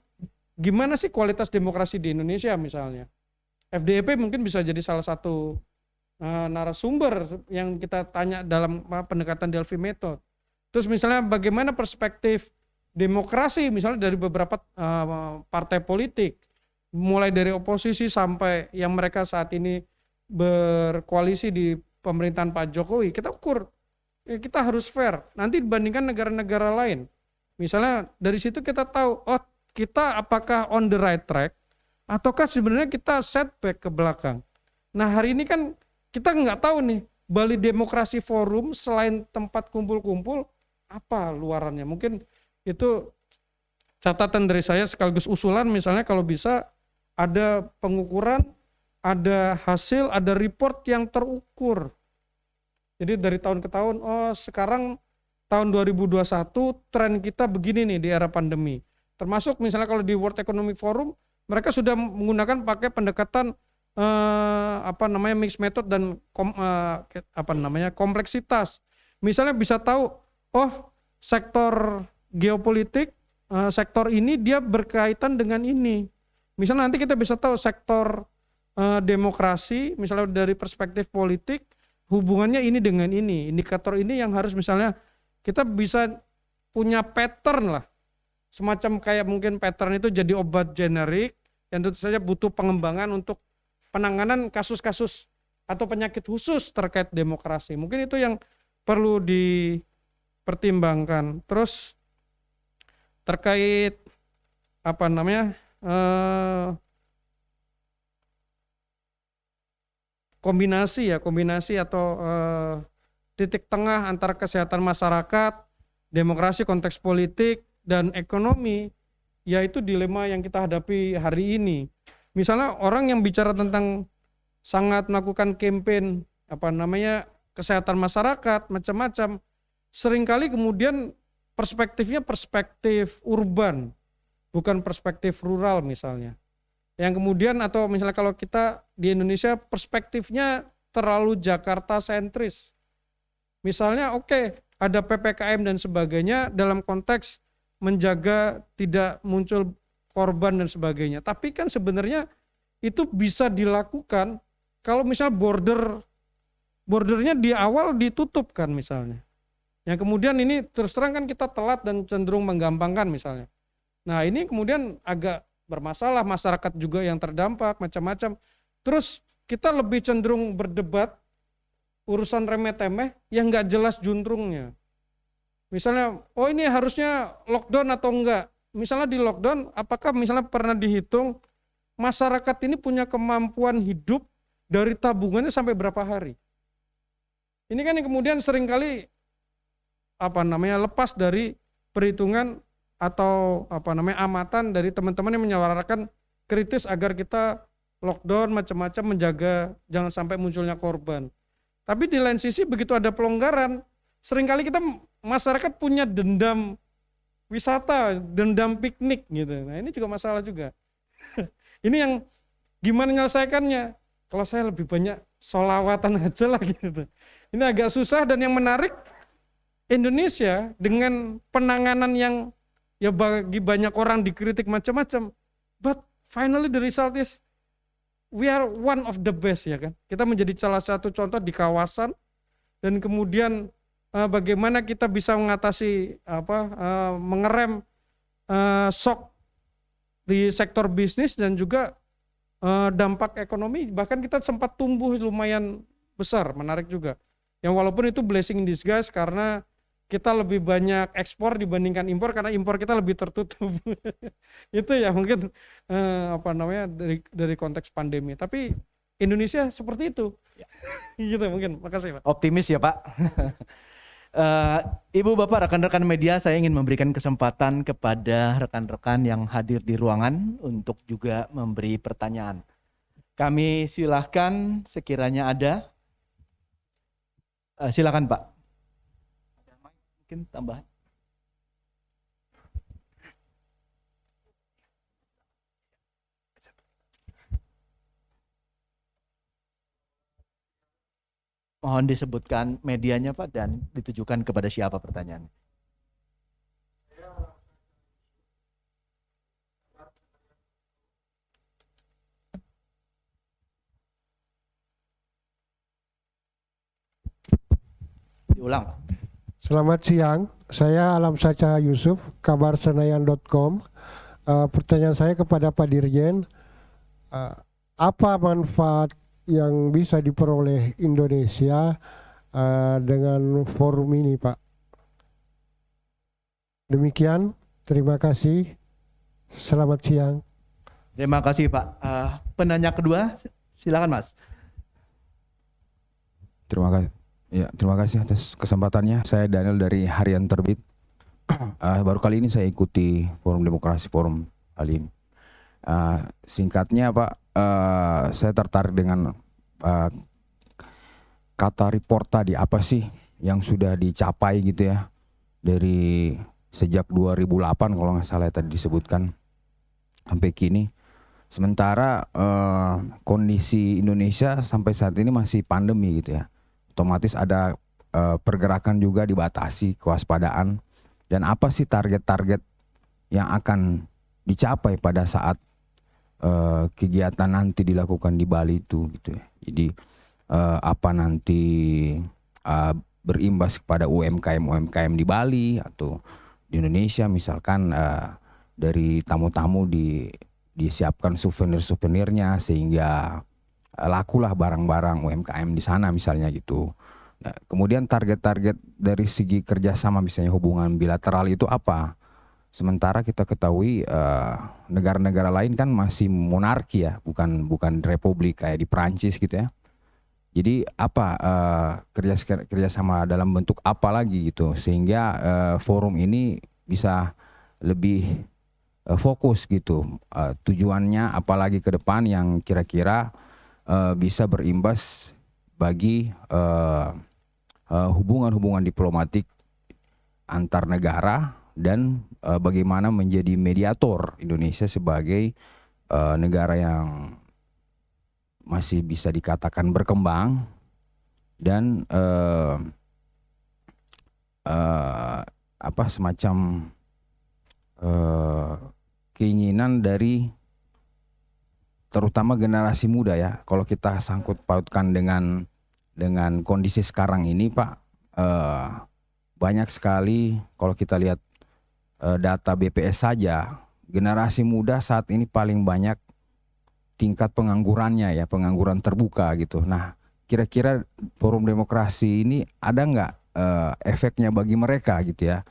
gimana sih kualitas demokrasi di Indonesia misalnya. FDIP mungkin bisa jadi salah satu narasumber yang kita tanya dalam pendekatan Delphi Method. Terus misalnya bagaimana perspektif demokrasi misalnya dari beberapa partai politik, mulai dari oposisi sampai yang mereka saat ini berkoalisi di pemerintahan Pak Jokowi, kita ukur, kita harus fair, nanti dibandingkan negara-negara lain. Misalnya dari situ kita tahu, oh kita apakah on the right track, ataukah sebenarnya kita setback ke belakang. Nah hari ini kan kita nggak tahu nih, Bali Demokrasi Forum selain tempat kumpul-kumpul, apa luarannya. Mungkin itu catatan dari saya sekaligus usulan, misalnya kalau bisa ada pengukuran, ada hasil, ada report yang terukur. Jadi dari tahun ke tahun, oh sekarang tahun 2021 tren kita begini nih di era pandemi. Termasuk misalnya kalau di World Economic Forum, mereka sudah menggunakan pakai pendekatan mixed method dan kompleksitas. Misalnya bisa tahu, oh sektor geopolitik, sektor ini dia berkaitan dengan ini. Misalnya nanti kita bisa tahu sektor demokrasi, misalnya dari perspektif politik, hubungannya ini dengan ini. Indikator ini yang harus misalnya kita bisa punya pattern lah. Semacam kayak mungkin pattern itu jadi obat generik yang tentu saja butuh pengembangan untuk penanganan kasus-kasus atau penyakit khusus terkait demokrasi. Mungkin itu yang perlu dipertimbangkan. Terus terkait kombinasi atau titik tengah antara kesehatan masyarakat, demokrasi, konteks politik, dan ekonomi, yaitu dilema yang kita hadapi hari ini. Misalnya orang yang bicara tentang sangat melakukan campaign kesehatan masyarakat, macam-macam, seringkali kemudian perspektifnya perspektif urban, bukan perspektif rural misalnya. Yang kemudian atau misalnya kalau kita di Indonesia perspektifnya terlalu Jakarta sentris. Misalnya ada PPKM dan sebagainya dalam konteks menjaga tidak muncul korban dan sebagainya. Tapi kan sebenarnya itu bisa dilakukan kalau misal bordernya di awal ditutup kan misalnya. Yang kemudian ini terus terang kan kita telat dan cenderung menggampangkan misalnya. Nah ini kemudian agak bermasalah, masyarakat juga yang terdampak macam-macam. Terus kita lebih cenderung berdebat urusan remeh-temeh yang nggak jelas juntrungnya. Misalnya, oh ini harusnya lockdown atau enggak. misalnya di lockdown, apakah misalnya pernah dihitung masyarakat ini punya kemampuan hidup dari tabungannya sampai berapa hari? Ini kan yang kemudian seringkali lepas dari perhitungan atau amatan dari teman-teman yang menyuarakan kritis agar kita lockdown macam-macam menjaga jangan sampai munculnya korban. Tapi di lain sisi begitu ada pelonggaran, seringkali kita masyarakat punya dendam wisata, dendam piknik gitu. Nah ini juga masalah juga. Ini yang gimana menyelesaikannya? Kalau saya lebih banyak sholawatan aja lah gitu. Ini agak susah, dan yang menarik Indonesia dengan penanganan yang ya bagi banyak orang dikritik macam-macam, but finally the result is we are one of the best, ya kan. Kita menjadi salah satu contoh di kawasan, dan kemudian bagaimana kita bisa mengatasi mengerem shock di sektor bisnis dan juga dampak ekonomi, bahkan kita sempat tumbuh lumayan besar, menarik juga. Yang walaupun itu blessing in disguise karena kita lebih banyak ekspor dibandingkan impor karena impor kita lebih tertutup. Itu ya mungkin dari konteks pandemi. Tapi Indonesia seperti itu. Ya. Gitu mungkin. Makasih Pak. Optimis ya Pak. Ibu Bapak rekan-rekan media, saya ingin memberikan kesempatan kepada rekan-rekan yang hadir di ruangan untuk juga memberi pertanyaan. Kami silahkan sekiranya ada. Silakan Pak. Mungkin tambahan. Mohon disebutkan medianya Pak dan ditujukan kepada siapa pertanyaan. Diulang Pak. Selamat siang, saya Alam Saca Yusuf, kabarsenayan.com. Pertanyaan saya kepada Pak Dirjen, apa manfaat yang bisa diperoleh Indonesia dengan forum ini Pak? Demikian, terima kasih, selamat siang. Terima kasih Pak. Penanya kedua, silakan Mas. Terima kasih. Ya, terima kasih atas kesempatannya. Saya Daniel dari Harian Terbit. Baru kali ini saya ikuti Forum Demokrasi Forum kali ini. Singkatnya Pak, saya tertarik dengan kata report tadi, apa sih yang sudah dicapai gitu ya dari sejak 2008 kalau nggak salah tadi disebutkan sampai kini. Sementara kondisi Indonesia sampai saat ini masih pandemi gitu ya. Otomatis ada pergerakan juga dibatasi, kewaspadaan. Dan apa sih target-target yang akan dicapai pada saat kegiatan nanti dilakukan di Bali itu gitu ya. Jadi apa nanti berimbas kepada UMKM di Bali atau di Indonesia, misalkan dari tamu-tamu disiapkan souvenirnya sehingga lakulah barang-barang UMKM di sana misalnya gitu. Nah, kemudian target-target dari segi kerjasama misalnya hubungan bilateral itu apa? Sementara kita ketahui negara-negara lain kan masih monarki ya, bukan republik kayak di Perancis gitu ya. Jadi apa kerjasama dalam bentuk apa lagi gitu sehingga forum ini bisa lebih fokus gitu, tujuannya apalagi ke depan yang kira-kira bisa berimbas bagi hubungan-hubungan diplomatik antar negara dan bagaimana menjadi mediator Indonesia sebagai negara yang masih bisa dikatakan berkembang dan semacam keinginan dari terutama generasi muda ya. Kalau kita sangkut pautkan dengan kondisi sekarang ini Pak, banyak sekali kalau kita lihat data BPS saja, generasi muda saat ini paling banyak tingkat penganggurannya ya, pengangguran terbuka gitu. Nah, kira-kira Forum Demokrasi ini ada nggak efeknya bagi mereka gitu ya?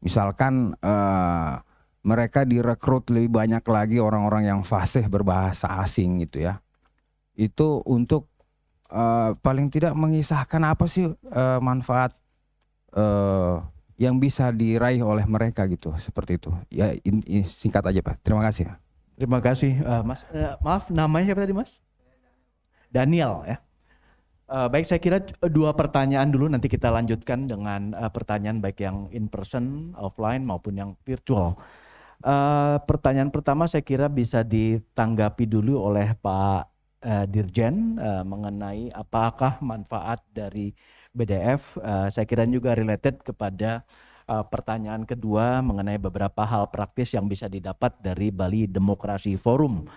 Misalkan mereka direkrut lebih banyak lagi orang-orang yang fasih berbahasa asing gitu ya. Itu untuk paling tidak mengisahkan apa sih manfaat yang bisa diraih oleh mereka gitu, seperti itu. Ya singkat aja Pak. Terima kasih. Terima kasih Mas. Maaf, namanya siapa tadi Mas? Daniel ya. Baik, saya kira dua pertanyaan dulu, nanti kita lanjutkan dengan pertanyaan baik yang in person, offline maupun yang virtual. Pertanyaan pertama saya kira bisa ditanggapi dulu oleh Pak Dirjen mengenai apakah manfaat dari BDF. Saya kira juga related kepada pertanyaan kedua mengenai beberapa hal praktis yang bisa didapat dari Bali Demokrasi Forum.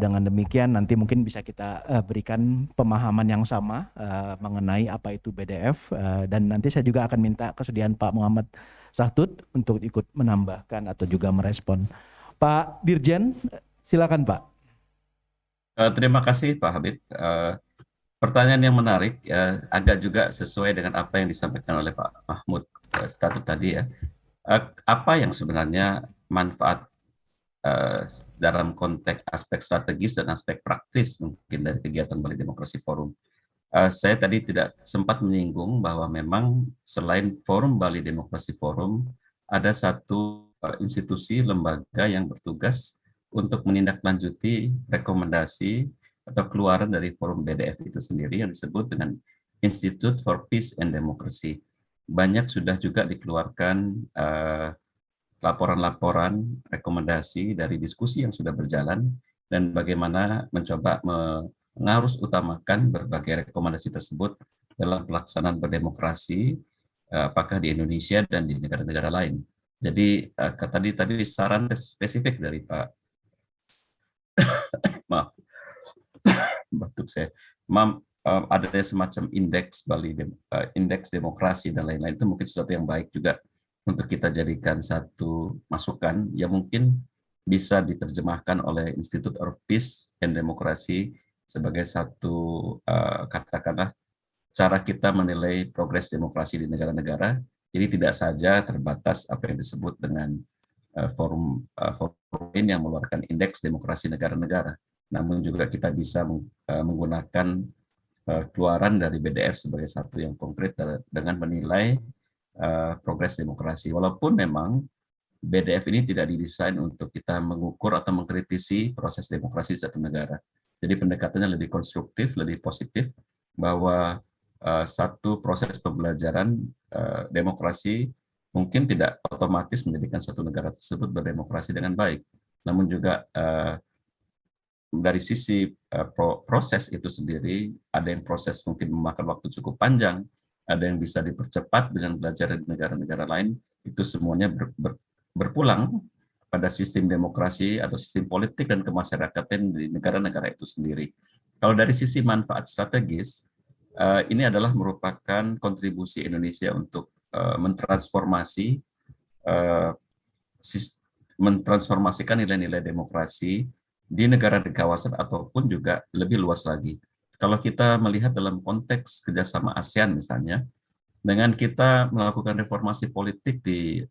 Dengan demikian nanti mungkin bisa kita berikan pemahaman yang sama mengenai apa itu BDF, dan nanti saya juga akan minta kesediaan Pak Muhammad Sahtut untuk ikut menambahkan atau juga merespon. Pak Dirjen, silakan Pak. Terima kasih Pak Habib. Pertanyaan yang menarik, agak juga sesuai dengan apa yang disampaikan oleh Pak Mahmud Sahtut tadi ya. Apa yang sebenarnya manfaat dalam konteks aspek strategis dan aspek praktis mungkin dari kegiatan Bali Demokrasi Forum. Saya tadi tidak sempat menyinggung bahwa memang selain Forum Bali Demokrasi Forum, ada satu institusi lembaga yang bertugas untuk menindaklanjuti rekomendasi atau keluaran dari Forum BDF itu sendiri yang disebut dengan Institute for Peace and Democracy. Banyak sudah juga dikeluarkan laporan-laporan, rekomendasi dari diskusi yang sudah berjalan, dan bagaimana mencoba mengarus utamakan berbagai rekomendasi tersebut dalam pelaksanaan berdemokrasi, apakah di Indonesia dan di negara-negara lain. Jadi tadi saran spesifik dari Pak, maaf, batuk saya, ada semacam indeks Bali, indeks demokrasi dan lain-lain, itu mungkin sesuatu yang baik juga untuk kita jadikan satu masukan yang mungkin bisa diterjemahkan oleh Institute of Peace and Democracy sebagai satu katakanlah cara kita menilai progres demokrasi di negara-negara. Jadi tidak saja terbatas apa yang disebut dengan forum ini yang mengeluarkan indeks demokrasi negara-negara, namun juga kita bisa menggunakan keluaran dari BDF sebagai satu yang konkret dengan menilai progres demokrasi. Walaupun memang BDF ini tidak didesain untuk kita mengukur atau mengkritisi proses demokrasi di satu negara. Jadi pendekatannya lebih konstruktif, lebih positif, bahwa satu proses pembelajaran demokrasi mungkin tidak otomatis menjadikan suatu negara tersebut berdemokrasi dengan baik. Namun juga dari sisi proses itu sendiri, ada yang proses mungkin memakan waktu cukup panjang, ada yang bisa dipercepat dengan belajar dari negara-negara lain, itu semuanya berpulang pada sistem demokrasi atau sistem politik dan kemasyarakatan di negara-negara itu sendiri. Kalau dari sisi manfaat strategis, ini adalah merupakan kontribusi Indonesia untuk mentransformasikan nilai-nilai demokrasi di negara di kawasan ataupun juga lebih luas lagi. Kalau kita melihat dalam konteks kerjasama ASEAN misalnya, dengan kita melakukan reformasi politik di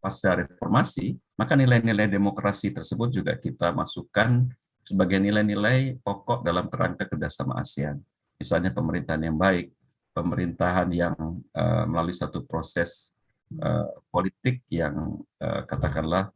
pasca reformasi, maka nilai-nilai demokrasi tersebut juga kita masukkan sebagai nilai-nilai pokok dalam kerangka kerjasama ASEAN. Misalnya pemerintahan yang baik, pemerintahan yang melalui satu proses politik yang katakanlah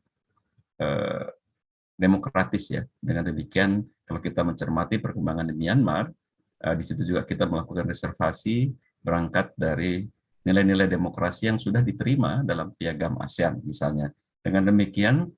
demokratis ya. Dengan demikian, kalau kita mencermati perkembangan di Myanmar, di situ juga kita melakukan reservasi berangkat dari nilai-nilai demokrasi yang sudah diterima dalam piagam ASEAN misalnya. Dengan demikian,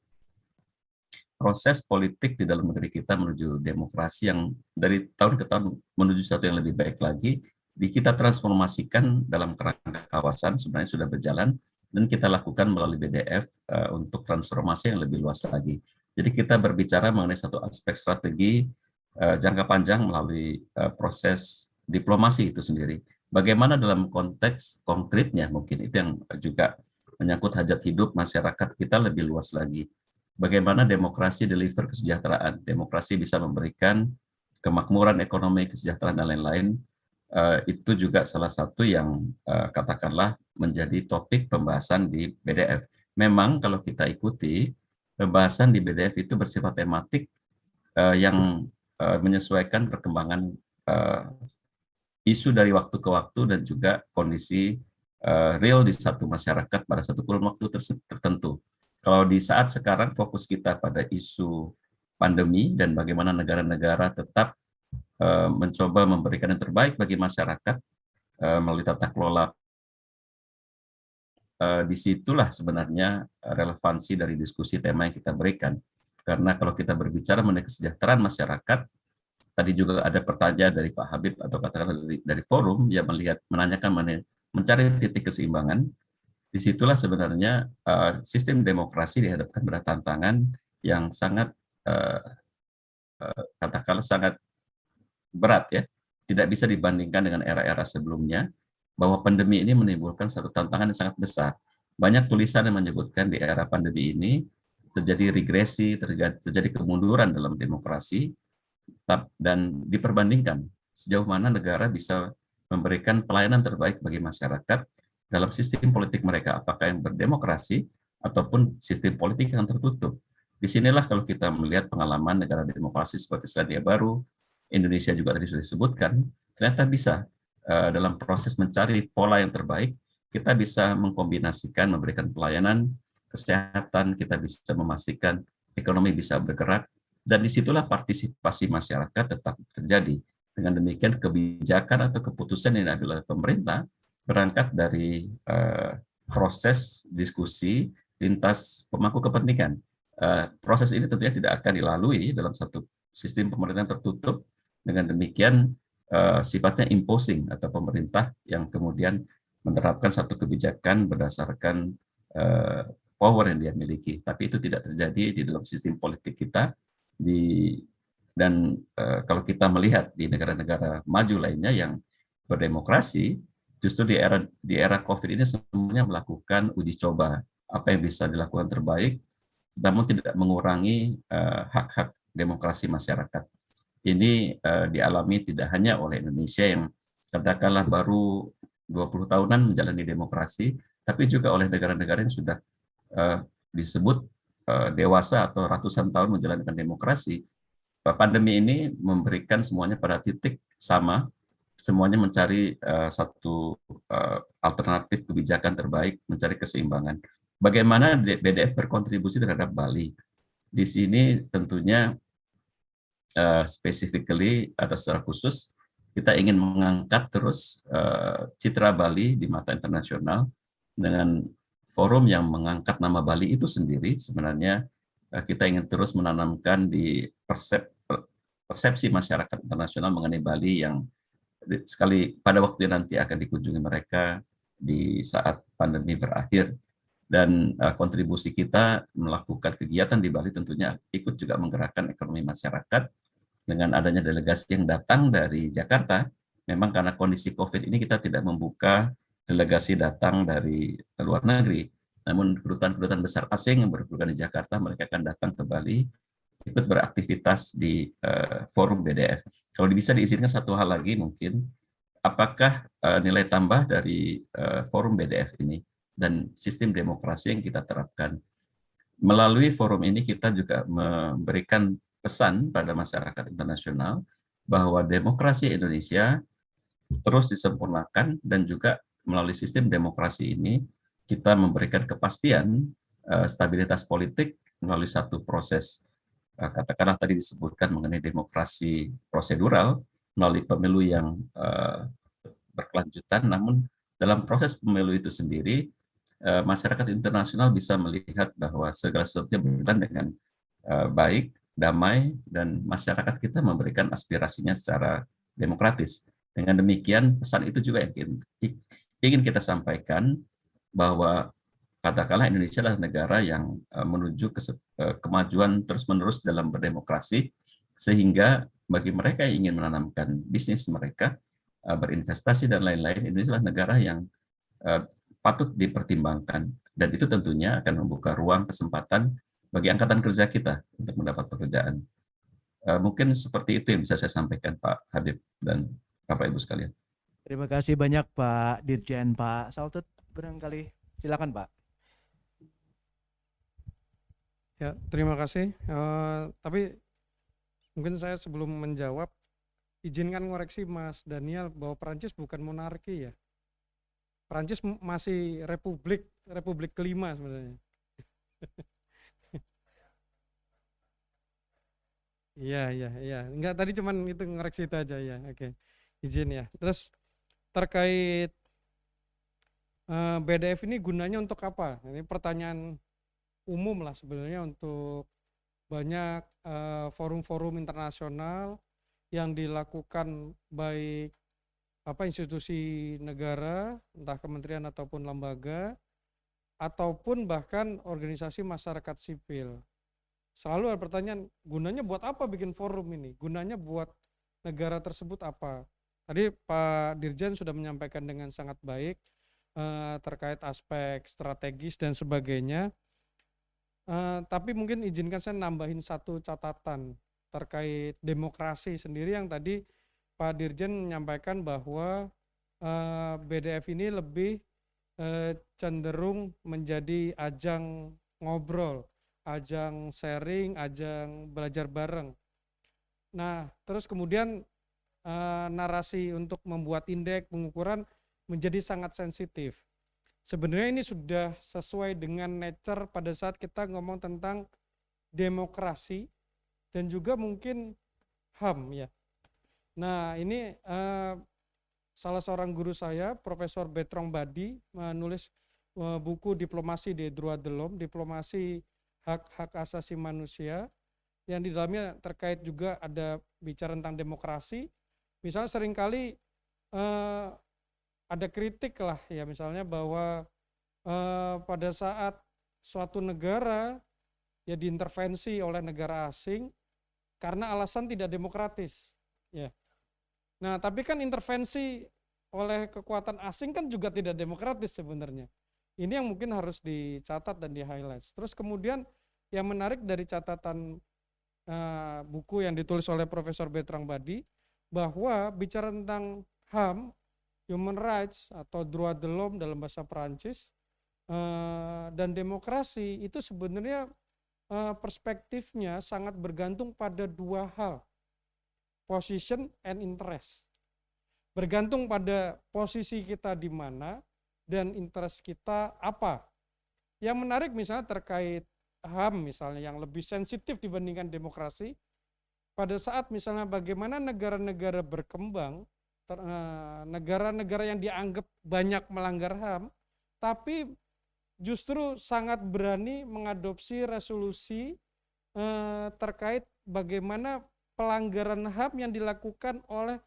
proses politik di dalam negeri kita menuju demokrasi yang dari tahun ke tahun menuju sesuatu yang lebih baik lagi, kita transformasikan dalam kerangka kawasan sebenarnya sudah berjalan, dan kita lakukan melalui BDF untuk transformasi yang lebih luas lagi. Jadi kita berbicara mengenai satu aspek strategi jangka panjang melalui proses diplomasi itu sendiri. Bagaimana dalam konteks konkretnya, mungkin itu yang juga menyangkut hajat hidup masyarakat kita lebih luas lagi. Bagaimana demokrasi deliver kesejahteraan, demokrasi bisa memberikan kemakmuran ekonomi, kesejahteraan, dan lain-lain. Itu juga salah satu yang katakanlah menjadi topik pembahasan di BDF. memang kalau kita ikuti pembahasan di BDF itu bersifat tematik yang menyesuaikan perkembangan isu dari waktu ke waktu dan juga kondisi real di satu masyarakat pada satu kurun waktu tertentu. Kalau di saat sekarang fokus kita pada isu pandemi dan bagaimana negara-negara tetap mencoba memberikan yang terbaik bagi masyarakat melalui tata kelola, disitulah sebenarnya relevansi dari diskusi tema yang kita berikan. Karena kalau kita berbicara mengenai kesejahteraan masyarakat, tadi juga ada pertanyaan dari Pak Habib atau katakanlah dari forum yang menanyakan mencari titik keseimbangan. Disitulah sebenarnya sistem demokrasi dihadapkan pada tantangan yang sangat katakanlah sangat berat ya, tidak bisa dibandingkan dengan era-era sebelumnya, bahwa pandemi ini menimbulkan satu tantangan yang sangat besar. Banyak tulisan yang menyebutkan di era pandemi ini terjadi regresi, terjadi kemunduran dalam demokrasi, dan diperbandingkan sejauh mana negara bisa memberikan pelayanan terbaik bagi masyarakat dalam sistem politik mereka, apakah yang berdemokrasi ataupun sistem politik yang tertutup. Disinilah kalau kita melihat pengalaman negara demokrasi seperti Selandia Baru, Indonesia juga tadi sudah disebutkan, ternyata bisa dalam proses mencari pola yang terbaik, kita bisa mengkombinasikan, memberikan pelayanan, kesehatan, kita bisa memastikan ekonomi bisa bergerak, dan disitulah partisipasi masyarakat tetap terjadi. Dengan demikian kebijakan atau keputusan yang diambil oleh pemerintah berangkat dari proses diskusi lintas pemangku kepentingan. Proses ini tentunya tidak akan dilalui dalam satu sistem pemerintahan tertutup. Dengan demikian sifatnya imposing atau pemerintah yang kemudian menerapkan satu kebijakan berdasarkan power yang dia miliki. Tapi itu tidak terjadi di dalam sistem politik kita. Kalau kita melihat di negara-negara maju lainnya yang berdemokrasi, justru di era COVID ini semuanya melakukan uji coba apa yang bisa dilakukan terbaik, namun tidak mengurangi hak-hak demokrasi masyarakat. Ini dialami tidak hanya oleh Indonesia yang katakanlah baru 20 tahunan menjalani demokrasi, tapi juga oleh negara-negara yang sudah disebut dewasa atau ratusan tahun menjalankan demokrasi. Pandemi ini memberikan semuanya pada titik sama, semuanya mencari satu alternatif kebijakan terbaik, mencari keseimbangan. Bagaimana BDF berkontribusi terhadap Bali? Di sini tentunya specifically atau secara khusus kita ingin mengangkat terus citra Bali di mata internasional dengan forum yang mengangkat nama Bali itu sendiri. Sebenarnya kita ingin terus menanamkan di persepsi masyarakat internasional mengenai Bali yang sekali pada waktu nanti akan dikunjungi mereka di saat pandemi berakhir. Dan kontribusi kita melakukan kegiatan di Bali tentunya ikut juga menggerakkan ekonomi masyarakat dengan adanya delegasi yang datang dari Jakarta. Memang karena kondisi COVID ini kita tidak membuka delegasi datang dari luar negeri, namun kedutaan-kedutaan besar asing yang berkedudukan di Jakarta, mereka akan datang ke Bali, ikut beraktivitas di forum BDF. Kalau bisa diizinkan satu hal lagi mungkin, apakah nilai tambah dari forum BDF ini dan sistem demokrasi yang kita terapkan? Melalui forum ini kita juga memberikan pesan pada masyarakat internasional bahwa demokrasi Indonesia terus disempurnakan, dan juga melalui sistem demokrasi ini kita memberikan kepastian stabilitas politik melalui satu proses katakanlah tadi disebutkan mengenai demokrasi prosedural melalui pemilu yang berkelanjutan, namun dalam proses pemilu itu sendiri masyarakat internasional bisa melihat bahwa segala sesuatunya berjalan dengan baik, damai, dan masyarakat kita memberikan aspirasinya secara demokratis. Dengan demikian pesan itu juga yang ingin kita sampaikan, bahwa katakanlah Indonesia adalah negara yang menuju kemajuan terus-menerus dalam berdemokrasi, sehingga bagi mereka yang ingin menanamkan bisnis mereka, berinvestasi dan lain-lain, Indonesia adalah negara yang patut dipertimbangkan, dan itu tentunya akan membuka ruang kesempatan bagi angkatan kerja kita untuk mendapat pekerjaan. Mungkin seperti itu yang bisa saya sampaikan Pak Habib dan Bapak Ibu sekalian. Terima kasih banyak Pak Dirjen. Pak Saltut barangkali silakan Pak. Ya, terima kasih. Tapi mungkin saya sebelum menjawab, izinkan ngoreksi Mas Daniel bahwa Perancis bukan monarki ya. Perancis masih republik kelima sebenarnya. Iya, iya, iya. Enggak, tadi cuman itu ngoreksi itu aja ya. Oke. Izin ya. Terus terkait BDF ini gunanya untuk apa? Ini pertanyaan umum lah sebenarnya untuk banyak forum-forum internasional yang dilakukan baik institusi negara, entah kementerian ataupun lembaga, ataupun bahkan organisasi masyarakat sipil. Selalu ada pertanyaan, gunanya buat apa bikin forum ini? Gunanya buat negara tersebut apa? Tadi Pak Dirjen sudah menyampaikan dengan sangat baik terkait aspek strategis dan sebagainya. Tapi mungkin izinkan saya nambahin satu catatan terkait demokrasi sendiri yang tadi Pak Dirjen menyampaikan bahwa BDF ini lebih cenderung menjadi ajang ngobrol, ajang sharing, ajang belajar bareng. Nah, terus kemudian narasi untuk membuat indeks pengukuran menjadi sangat sensitif. Sebenarnya ini sudah sesuai dengan nature pada saat kita ngomong tentang demokrasi dan juga mungkin HAM ya. Nah, ini salah seorang guru saya, Profesor Bertrand Badi, menulis buku Diplomasi des droits de l'homme, diplomasi hak-hak asasi manusia, yang di dalamnya terkait juga ada bicara tentang demokrasi. Misalnya seringkali ada kritik lah ya, misalnya bahwa pada saat suatu negara ya diintervensi oleh negara asing karena alasan tidak demokratis ya. Nah, tapi kan intervensi oleh kekuatan asing kan juga tidak demokratis sebenarnya. Ini yang mungkin harus dicatat dan di-highlight. Terus kemudian yang menarik dari catatan buku yang ditulis oleh Profesor Bertrand Badi, bahwa bicara tentang HAM, human rights atau droit de l'homme dalam bahasa Perancis, dan demokrasi itu sebenarnya perspektifnya sangat bergantung pada dua hal, position and interest. Bergantung pada posisi kita di mana dan interest kita apa. Yang menarik misalnya terkait HAM misalnya yang lebih sensitif dibandingkan demokrasi, pada saat misalnya bagaimana negara-negara berkembang, negara-negara yang dianggap banyak melanggar HAM, tapi justru sangat berani mengadopsi resolusi terkait bagaimana pelanggaran HAM yang dilakukan oleh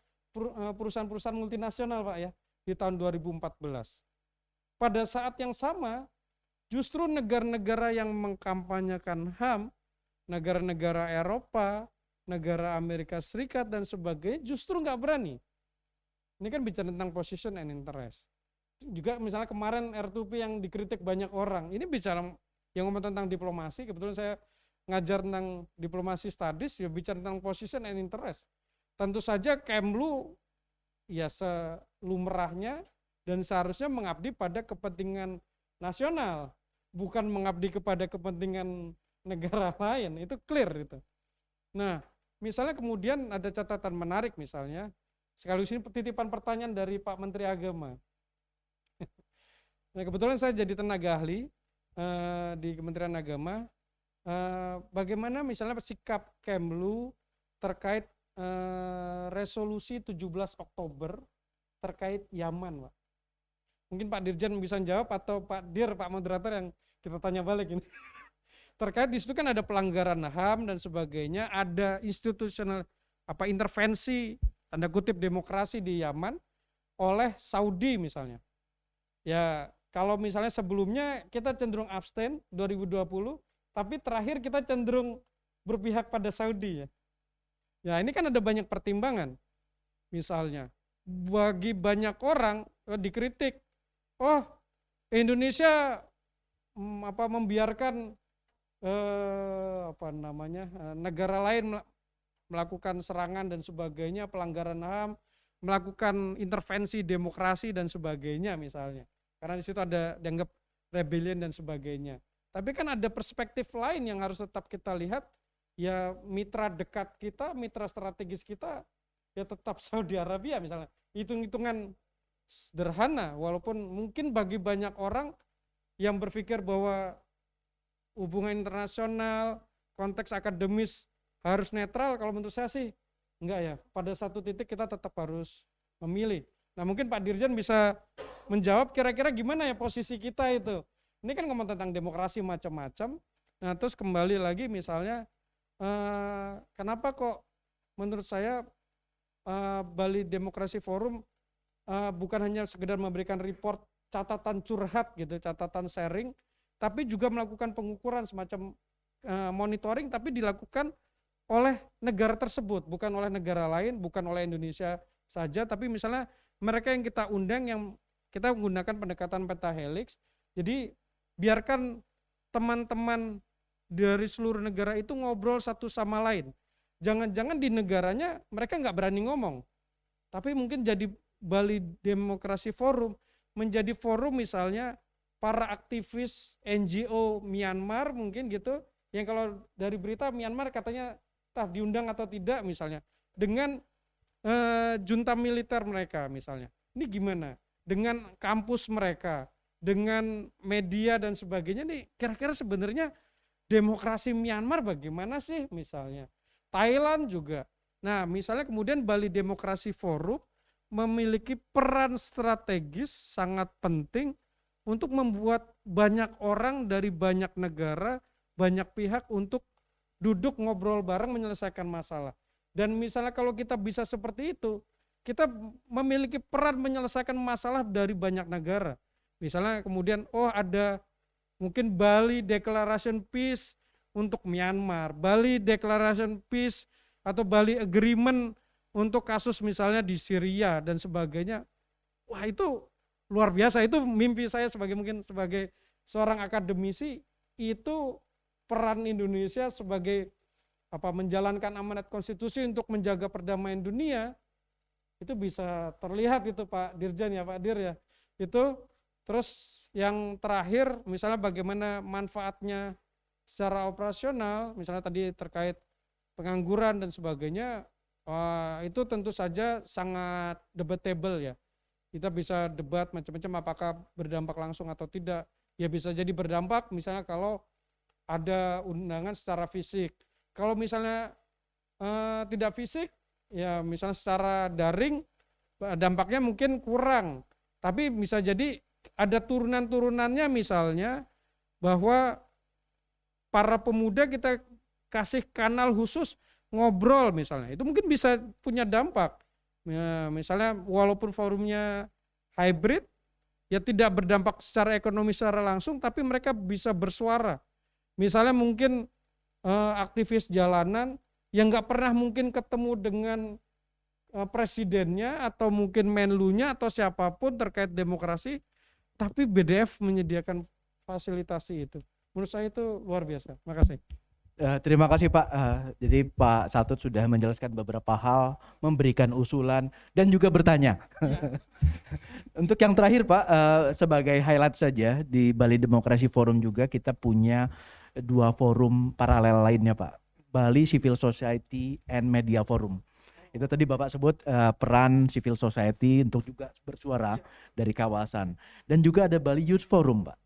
perusahaan-perusahaan multinasional Pak ya di tahun 2014. Pada saat yang sama justru negara-negara yang mengkampanyekan HAM, negara-negara Eropa, negara Amerika Serikat dan sebagainya justru nggak berani. Ini kan bicara tentang position and interest. Juga misalnya kemarin R2P yang dikritik banyak orang, ini bicara yang ngomong tentang diplomasi, kebetulan saya ngajar tentang diplomasi studies, ya bicara tentang position and interest. Tentu saja Kemlu ya selumrahnya dan seharusnya mengabdi pada kepentingan nasional, bukan mengabdi kepada kepentingan negara lain, itu clear itu. Nah, misalnya kemudian ada catatan menarik misalnya, sekaligus ini titipan pertanyaan dari Pak Menteri Agama. Nah, kebetulan saya jadi tenaga ahli di Kementerian Agama. Bagaimana misalnya sikap Kemlu terkait resolusi 17 Oktober terkait Yaman, Pak. Mungkin Pak Dirjen bisa jawab atau Pak Dir, Pak Moderator yang kita tanya balik ini. Terkait di situ kan ada pelanggaran HAM dan sebagainya, ada institusional intervensi tanda kutip demokrasi di Yaman oleh Saudi misalnya. Ya, kalau misalnya sebelumnya kita cenderung abstain 2020, tapi terakhir kita cenderung berpihak pada Saudi ya. Ya, ini kan ada banyak pertimbangan. Misalnya, bagi banyak orang dikritik, oh Indonesia membiarkan negara lain melakukan serangan dan sebagainya, pelanggaran HAM, melakukan intervensi demokrasi dan sebagainya misalnya. Karena di situ ada dianggap rebellion dan sebagainya. Tapi kan ada perspektif lain yang harus tetap kita lihat, ya mitra dekat kita, mitra strategis kita, ya tetap Saudi Arabia misalnya. Hitung-hitungan sederhana, walaupun mungkin bagi banyak orang yang berpikir bahwa hubungan internasional, konteks akademis harus netral, kalau menurut saya sih enggak ya. Pada satu titik kita tetap harus memilih. Nah mungkin Pak Dirjen bisa menjawab kira-kira gimana ya posisi kita itu. Ini kan ngomong tentang demokrasi macam-macam. Nah terus kembali lagi misalnya, kenapa kok menurut saya Bali Demokrasi Forum bukan hanya sekedar memberikan report catatan curhat gitu, catatan sharing, tapi juga melakukan pengukuran semacam monitoring, tapi dilakukan oleh negara tersebut, bukan oleh negara lain, bukan oleh Indonesia saja, tapi misalnya mereka yang kita undang, yang kita menggunakan pendekatan pentahelix. Jadi biarkan teman-teman dari seluruh negara itu ngobrol satu sama lain. Jangan-jangan di negaranya mereka nggak berani ngomong, tapi mungkin jadi Bali Demokrasi Forum menjadi forum misalnya para aktivis NGO Myanmar mungkin gitu, yang kalau dari berita Myanmar katanya entah diundang atau tidak misalnya, dengan junta militer mereka misalnya. Ini gimana? Dengan kampus mereka, dengan media dan sebagainya nih, kira-kira sebenarnya demokrasi Myanmar bagaimana sih misalnya. Thailand juga. Nah misalnya kemudian Bali Demokrasi Forum memiliki peran strategis sangat penting untuk membuat banyak orang dari banyak negara, banyak pihak untuk duduk ngobrol bareng menyelesaikan masalah. Dan misalnya kalau kita bisa seperti itu, kita memiliki peran menyelesaikan masalah dari banyak negara. Misalnya kemudian ada mungkin Bali Declaration Peace untuk Myanmar, Bali Declaration Peace atau Bali Agreement untuk kasus misalnya di Syria dan sebagainya. Wah itu luar biasa, itu mimpi saya mungkin sebagai seorang akademisi, itu peran Indonesia sebagai menjalankan amanat konstitusi untuk menjaga perdamaian dunia, itu bisa terlihat itu Pak Dirjen ya, Pak Dir ya. Itu terus yang terakhir misalnya bagaimana manfaatnya secara operasional, misalnya tadi terkait pengangguran dan sebagainya, itu tentu saja sangat debatable ya. Kita bisa debat macam-macam apakah berdampak langsung atau tidak. Ya bisa jadi berdampak misalnya kalau ada undangan secara fisik. Kalau misalnya tidak fisik, ya misalnya secara daring, dampaknya mungkin kurang. Tapi bisa jadi ada turunan-turunannya, misalnya bahwa para pemuda kita kasih kanal khusus ngobrol misalnya. Itu mungkin bisa punya dampak. Ya, misalnya walaupun forumnya hybrid, ya tidak berdampak secara ekonomi secara langsung, tapi mereka bisa bersuara. Misalnya mungkin aktivis jalanan yang nggak pernah mungkin ketemu dengan presidennya atau mungkin menlunya atau siapapun terkait demokrasi, tapi BDF menyediakan fasilitasi itu. Menurut saya itu luar biasa. Makasih. Terima kasih Pak. Jadi Pak Satut sudah menjelaskan beberapa hal, memberikan usulan dan juga bertanya. Ya. Untuk yang terakhir Pak, sebagai highlight saja, di Bali Demokrasi Forum juga kita punya 2 forum paralel lainnya Pak. Bali Civil Society and Media Forum. Itu tadi Bapak sebut peran civil society untuk juga bersuara dari kawasan. Dan juga ada Bali Youth Forum Pak,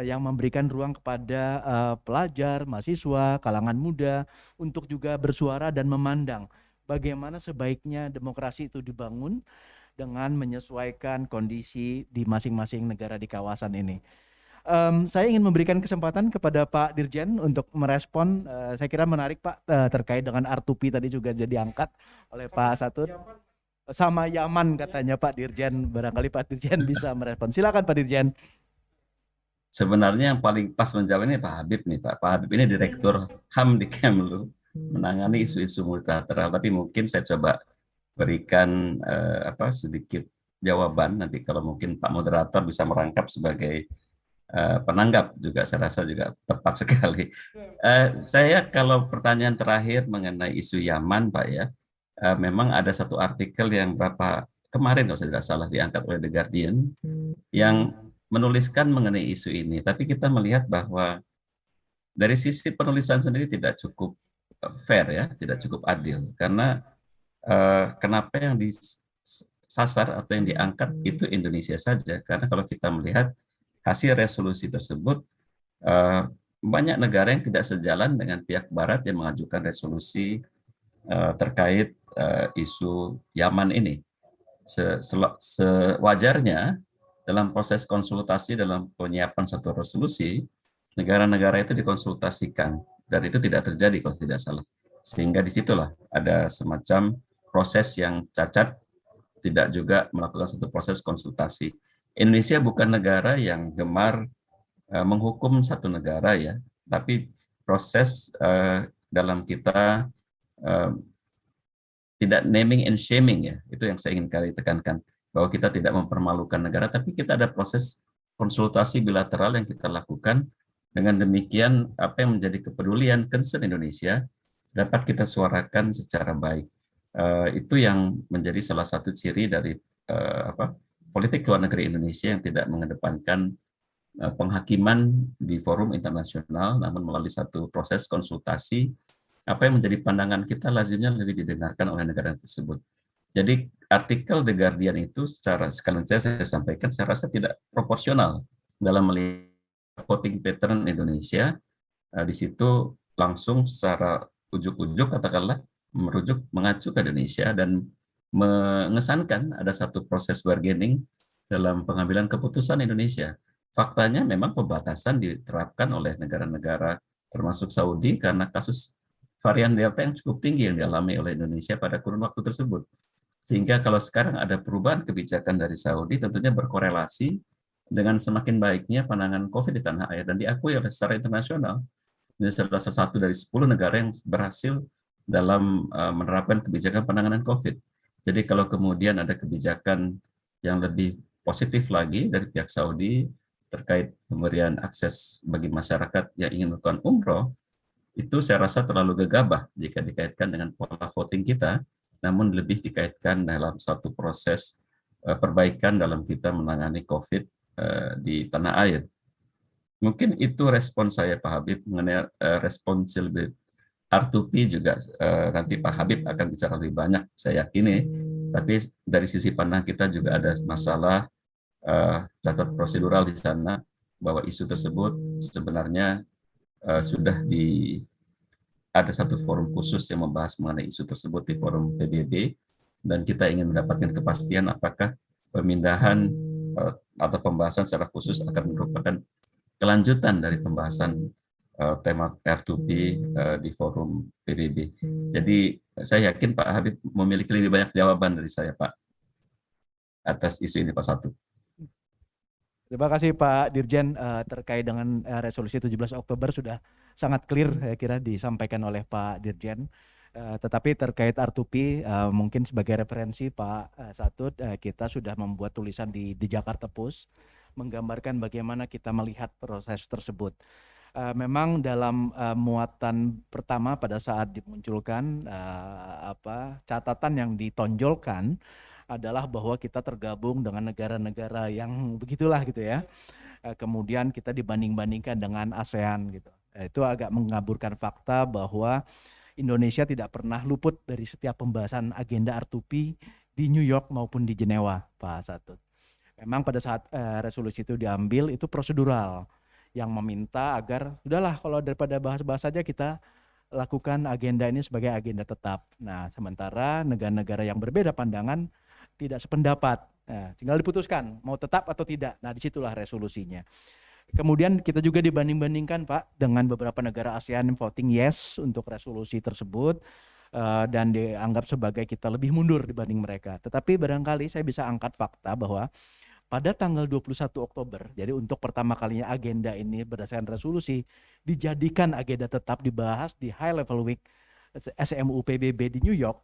yang memberikan ruang kepada pelajar, mahasiswa, kalangan muda untuk juga bersuara dan memandang bagaimana sebaiknya demokrasi itu dibangun dengan menyesuaikan kondisi di masing-masing negara di kawasan ini. Saya ingin memberikan kesempatan kepada Pak Dirjen untuk merespon. Saya kira menarik Pak, terkait dengan R2P tadi juga jadi angkat oleh Pak Satut. Sama Yaman katanya Pak Dirjen, barangkali Pak Dirjen bisa merespon. Silakan Pak Dirjen. Sebenarnya yang paling pas menjawab ini Pak Habib nih Pak. Pak Habib ini Direktur HAM di Kemlu, menangani isu-isu multilateral. Tapi mungkin saya coba berikan sedikit jawaban, nanti kalau mungkin Pak Moderator bisa merangkap sebagai penanggap juga, saya rasa juga tepat sekali. Saya kalau pertanyaan terakhir mengenai isu Yaman Pak ya, memang ada satu artikel yang kemarin kalau saya tidak salah diangkat oleh The Guardian yang menuliskan mengenai isu ini, tapi kita melihat bahwa dari sisi penulisan sendiri tidak cukup fair ya, tidak cukup adil. Karena kenapa yang disasar atau yang diangkat itu Indonesia saja? Karena kalau kita melihat hasil resolusi tersebut, banyak negara yang tidak sejalan dengan pihak Barat yang mengajukan resolusi terkait isu Yaman ini. Sewajarnya dalam proses konsultasi dalam penyiapan satu resolusi, negara-negara itu dikonsultasikan, dan itu tidak terjadi kalau tidak salah. Sehingga disitulah ada semacam proses yang cacat, tidak juga melakukan satu proses konsultasi. Indonesia bukan negara yang gemar menghukum satu negara ya, tapi proses dalam kita tidak naming and shaming ya, itu yang saya ingin kali tekankan, bahwa kita tidak mempermalukan negara, tapi kita ada proses konsultasi bilateral yang kita lakukan. Dengan demikian apa yang menjadi kepedulian concern Indonesia dapat kita suarakan secara baik. Itu yang menjadi salah satu ciri dari politik luar negeri Indonesia yang tidak mengedepankan penghakiman di forum internasional, namun melalui satu proses konsultasi. Apa yang menjadi pandangan kita lazimnya lebih didengarkan oleh negara tersebut. Jadi artikel The Guardian itu secara sekalian saya sampaikan, saya rasa tidak proporsional dalam melihat voting pattern Indonesia. Di situ langsung secara ujuk-ujuk katakanlah merujuk mengacu ke Indonesia dan mengesankan ada satu proses bargaining dalam pengambilan keputusan Indonesia. Faktanya memang pembatasan diterapkan oleh negara-negara termasuk Saudi karena kasus varian Delta yang cukup tinggi yang dialami oleh Indonesia pada kurun waktu tersebut. Sehingga kalau sekarang ada perubahan kebijakan dari Saudi, tentunya berkorelasi dengan semakin baiknya penanganan COVID di tanah air dan diakui oleh secara internasional. Ini adalah salah satu dari 10 negara yang berhasil dalam menerapkan kebijakan penanganan COVID. Jadi kalau kemudian ada kebijakan yang lebih positif lagi dari pihak Saudi terkait pemberian akses bagi masyarakat yang ingin melakukan umroh, itu saya rasa terlalu gegabah jika dikaitkan dengan pola voting kita, namun lebih dikaitkan dalam satu proses perbaikan dalam kita menangani COVID di tanah air. Mungkin itu respon saya Pak Habib mengenai responsibility. R2P juga nanti Pak Habib akan bicara lebih banyak, saya yakini. Tapi dari sisi pandang kita juga ada masalah catat prosedural di sana, bahwa isu tersebut sebenarnya sudah ada satu forum khusus yang membahas mengenai isu tersebut di forum PBB, dan kita ingin mendapatkan kepastian apakah pemindahan atau pembahasan secara khusus akan merupakan kelanjutan dari pembahasan tema R2P di forum PBB. Jadi saya yakin Pak Habib memiliki lebih banyak jawaban dari saya Pak atas isu ini Pak Satu. Terima kasih Pak Dirjen, terkait dengan resolusi 17 Oktober sudah sangat clear saya kira disampaikan oleh Pak Dirjen. Tetapi terkait R2P mungkin sebagai referensi Pak Satut, kita sudah membuat tulisan di Jakarta Post menggambarkan bagaimana kita melihat proses tersebut. Memang dalam muatan pertama pada saat dimunculkan catatan yang ditonjolkan adalah bahwa kita tergabung dengan negara-negara yang begitulah gitu ya. Kemudian kita dibanding-bandingkan dengan ASEAN gitu. Itu agak mengaburkan fakta bahwa Indonesia tidak pernah luput dari setiap pembahasan agenda R2P di New York maupun di Jenewa, Pak Satut. Memang pada saat resolusi itu diambil itu prosedural yang meminta agar sudahlah kalau daripada bahas-bahas saja kita lakukan agenda ini sebagai agenda tetap. Nah, sementara negara-negara yang berbeda pandangan tidak sependapat. Nah, tinggal diputuskan mau tetap atau tidak. Nah, disitulah resolusinya. Kemudian kita juga dibanding-bandingkan Pak dengan beberapa negara ASEAN yang voting yes untuk resolusi tersebut dan dianggap sebagai kita lebih mundur dibanding mereka. Tetapi barangkali saya bisa angkat fakta bahwa pada tanggal 21 Oktober, jadi untuk pertama kalinya agenda ini berdasarkan resolusi dijadikan agenda tetap dibahas di High Level Week SMU PBB di New York,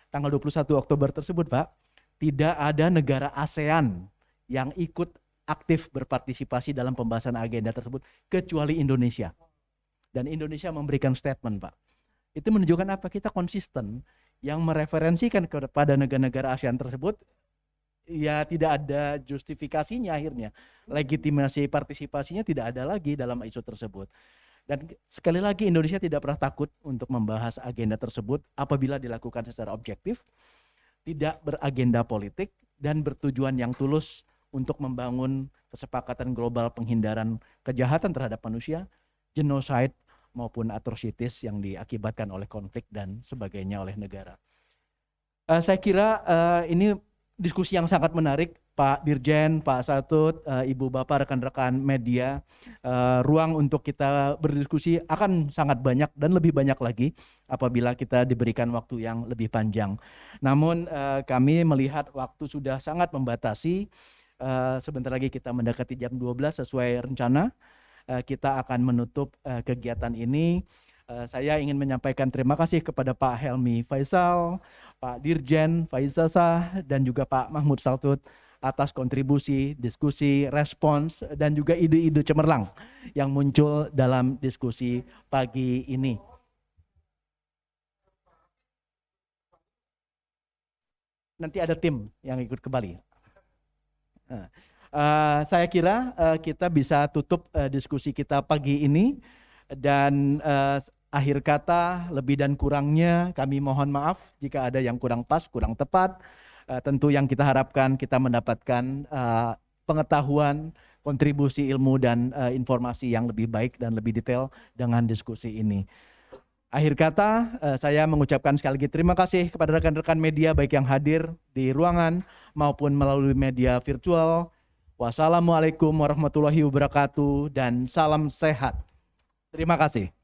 tanggal 21 Oktober tersebut Pak, tidak ada negara ASEAN yang ikut aktif berpartisipasi dalam pembahasan agenda tersebut kecuali Indonesia. Dan Indonesia memberikan statement Pak. Itu menunjukkan apa? Kita konsisten yang mereferensikan kepada negara-negara ASEAN tersebut ya tidak ada justifikasinya akhirnya. Legitimasi partisipasinya tidak ada lagi dalam isu tersebut. Dan sekali lagi Indonesia tidak pernah takut untuk membahas agenda tersebut apabila dilakukan secara objektif, tidak beragenda politik, dan bertujuan yang tulus untuk membangun kesepakatan global penghindaran kejahatan terhadap manusia, genocide maupun atrocities yang diakibatkan oleh konflik dan sebagainya oleh negara. Saya kira ini diskusi yang sangat menarik, Pak Dirjen, Pak Saltut, Ibu Bapak, rekan-rekan media. Ruang untuk kita berdiskusi akan sangat banyak dan lebih banyak lagi apabila kita diberikan waktu yang lebih panjang. Namun kami melihat waktu sudah sangat membatasi. Sebentar lagi kita mendekati jam 12 sesuai rencana. Kita akan menutup kegiatan ini. Saya ingin menyampaikan terima kasih kepada Pak Helmi Faisal, Pak Dirjen Faizasah, dan juga Pak Mahmud Saltut atas kontribusi, diskusi, respons, dan juga ide-ide cemerlang yang muncul dalam diskusi pagi ini. Nanti ada tim yang ikut ke Bali. Saya kira kita bisa tutup diskusi kita pagi ini, dan akhir kata lebih dan kurangnya kami mohon maaf jika ada yang kurang pas, kurang tepat. Tentu yang kita harapkan kita mendapatkan pengetahuan, kontribusi ilmu dan informasi yang lebih baik dan lebih detail dengan diskusi ini. Akhir kata saya mengucapkan sekali lagi terima kasih kepada rekan-rekan media baik yang hadir di ruangan maupun melalui media virtual. Wassalamualaikum warahmatullahi wabarakatuh dan salam sehat. Terima kasih.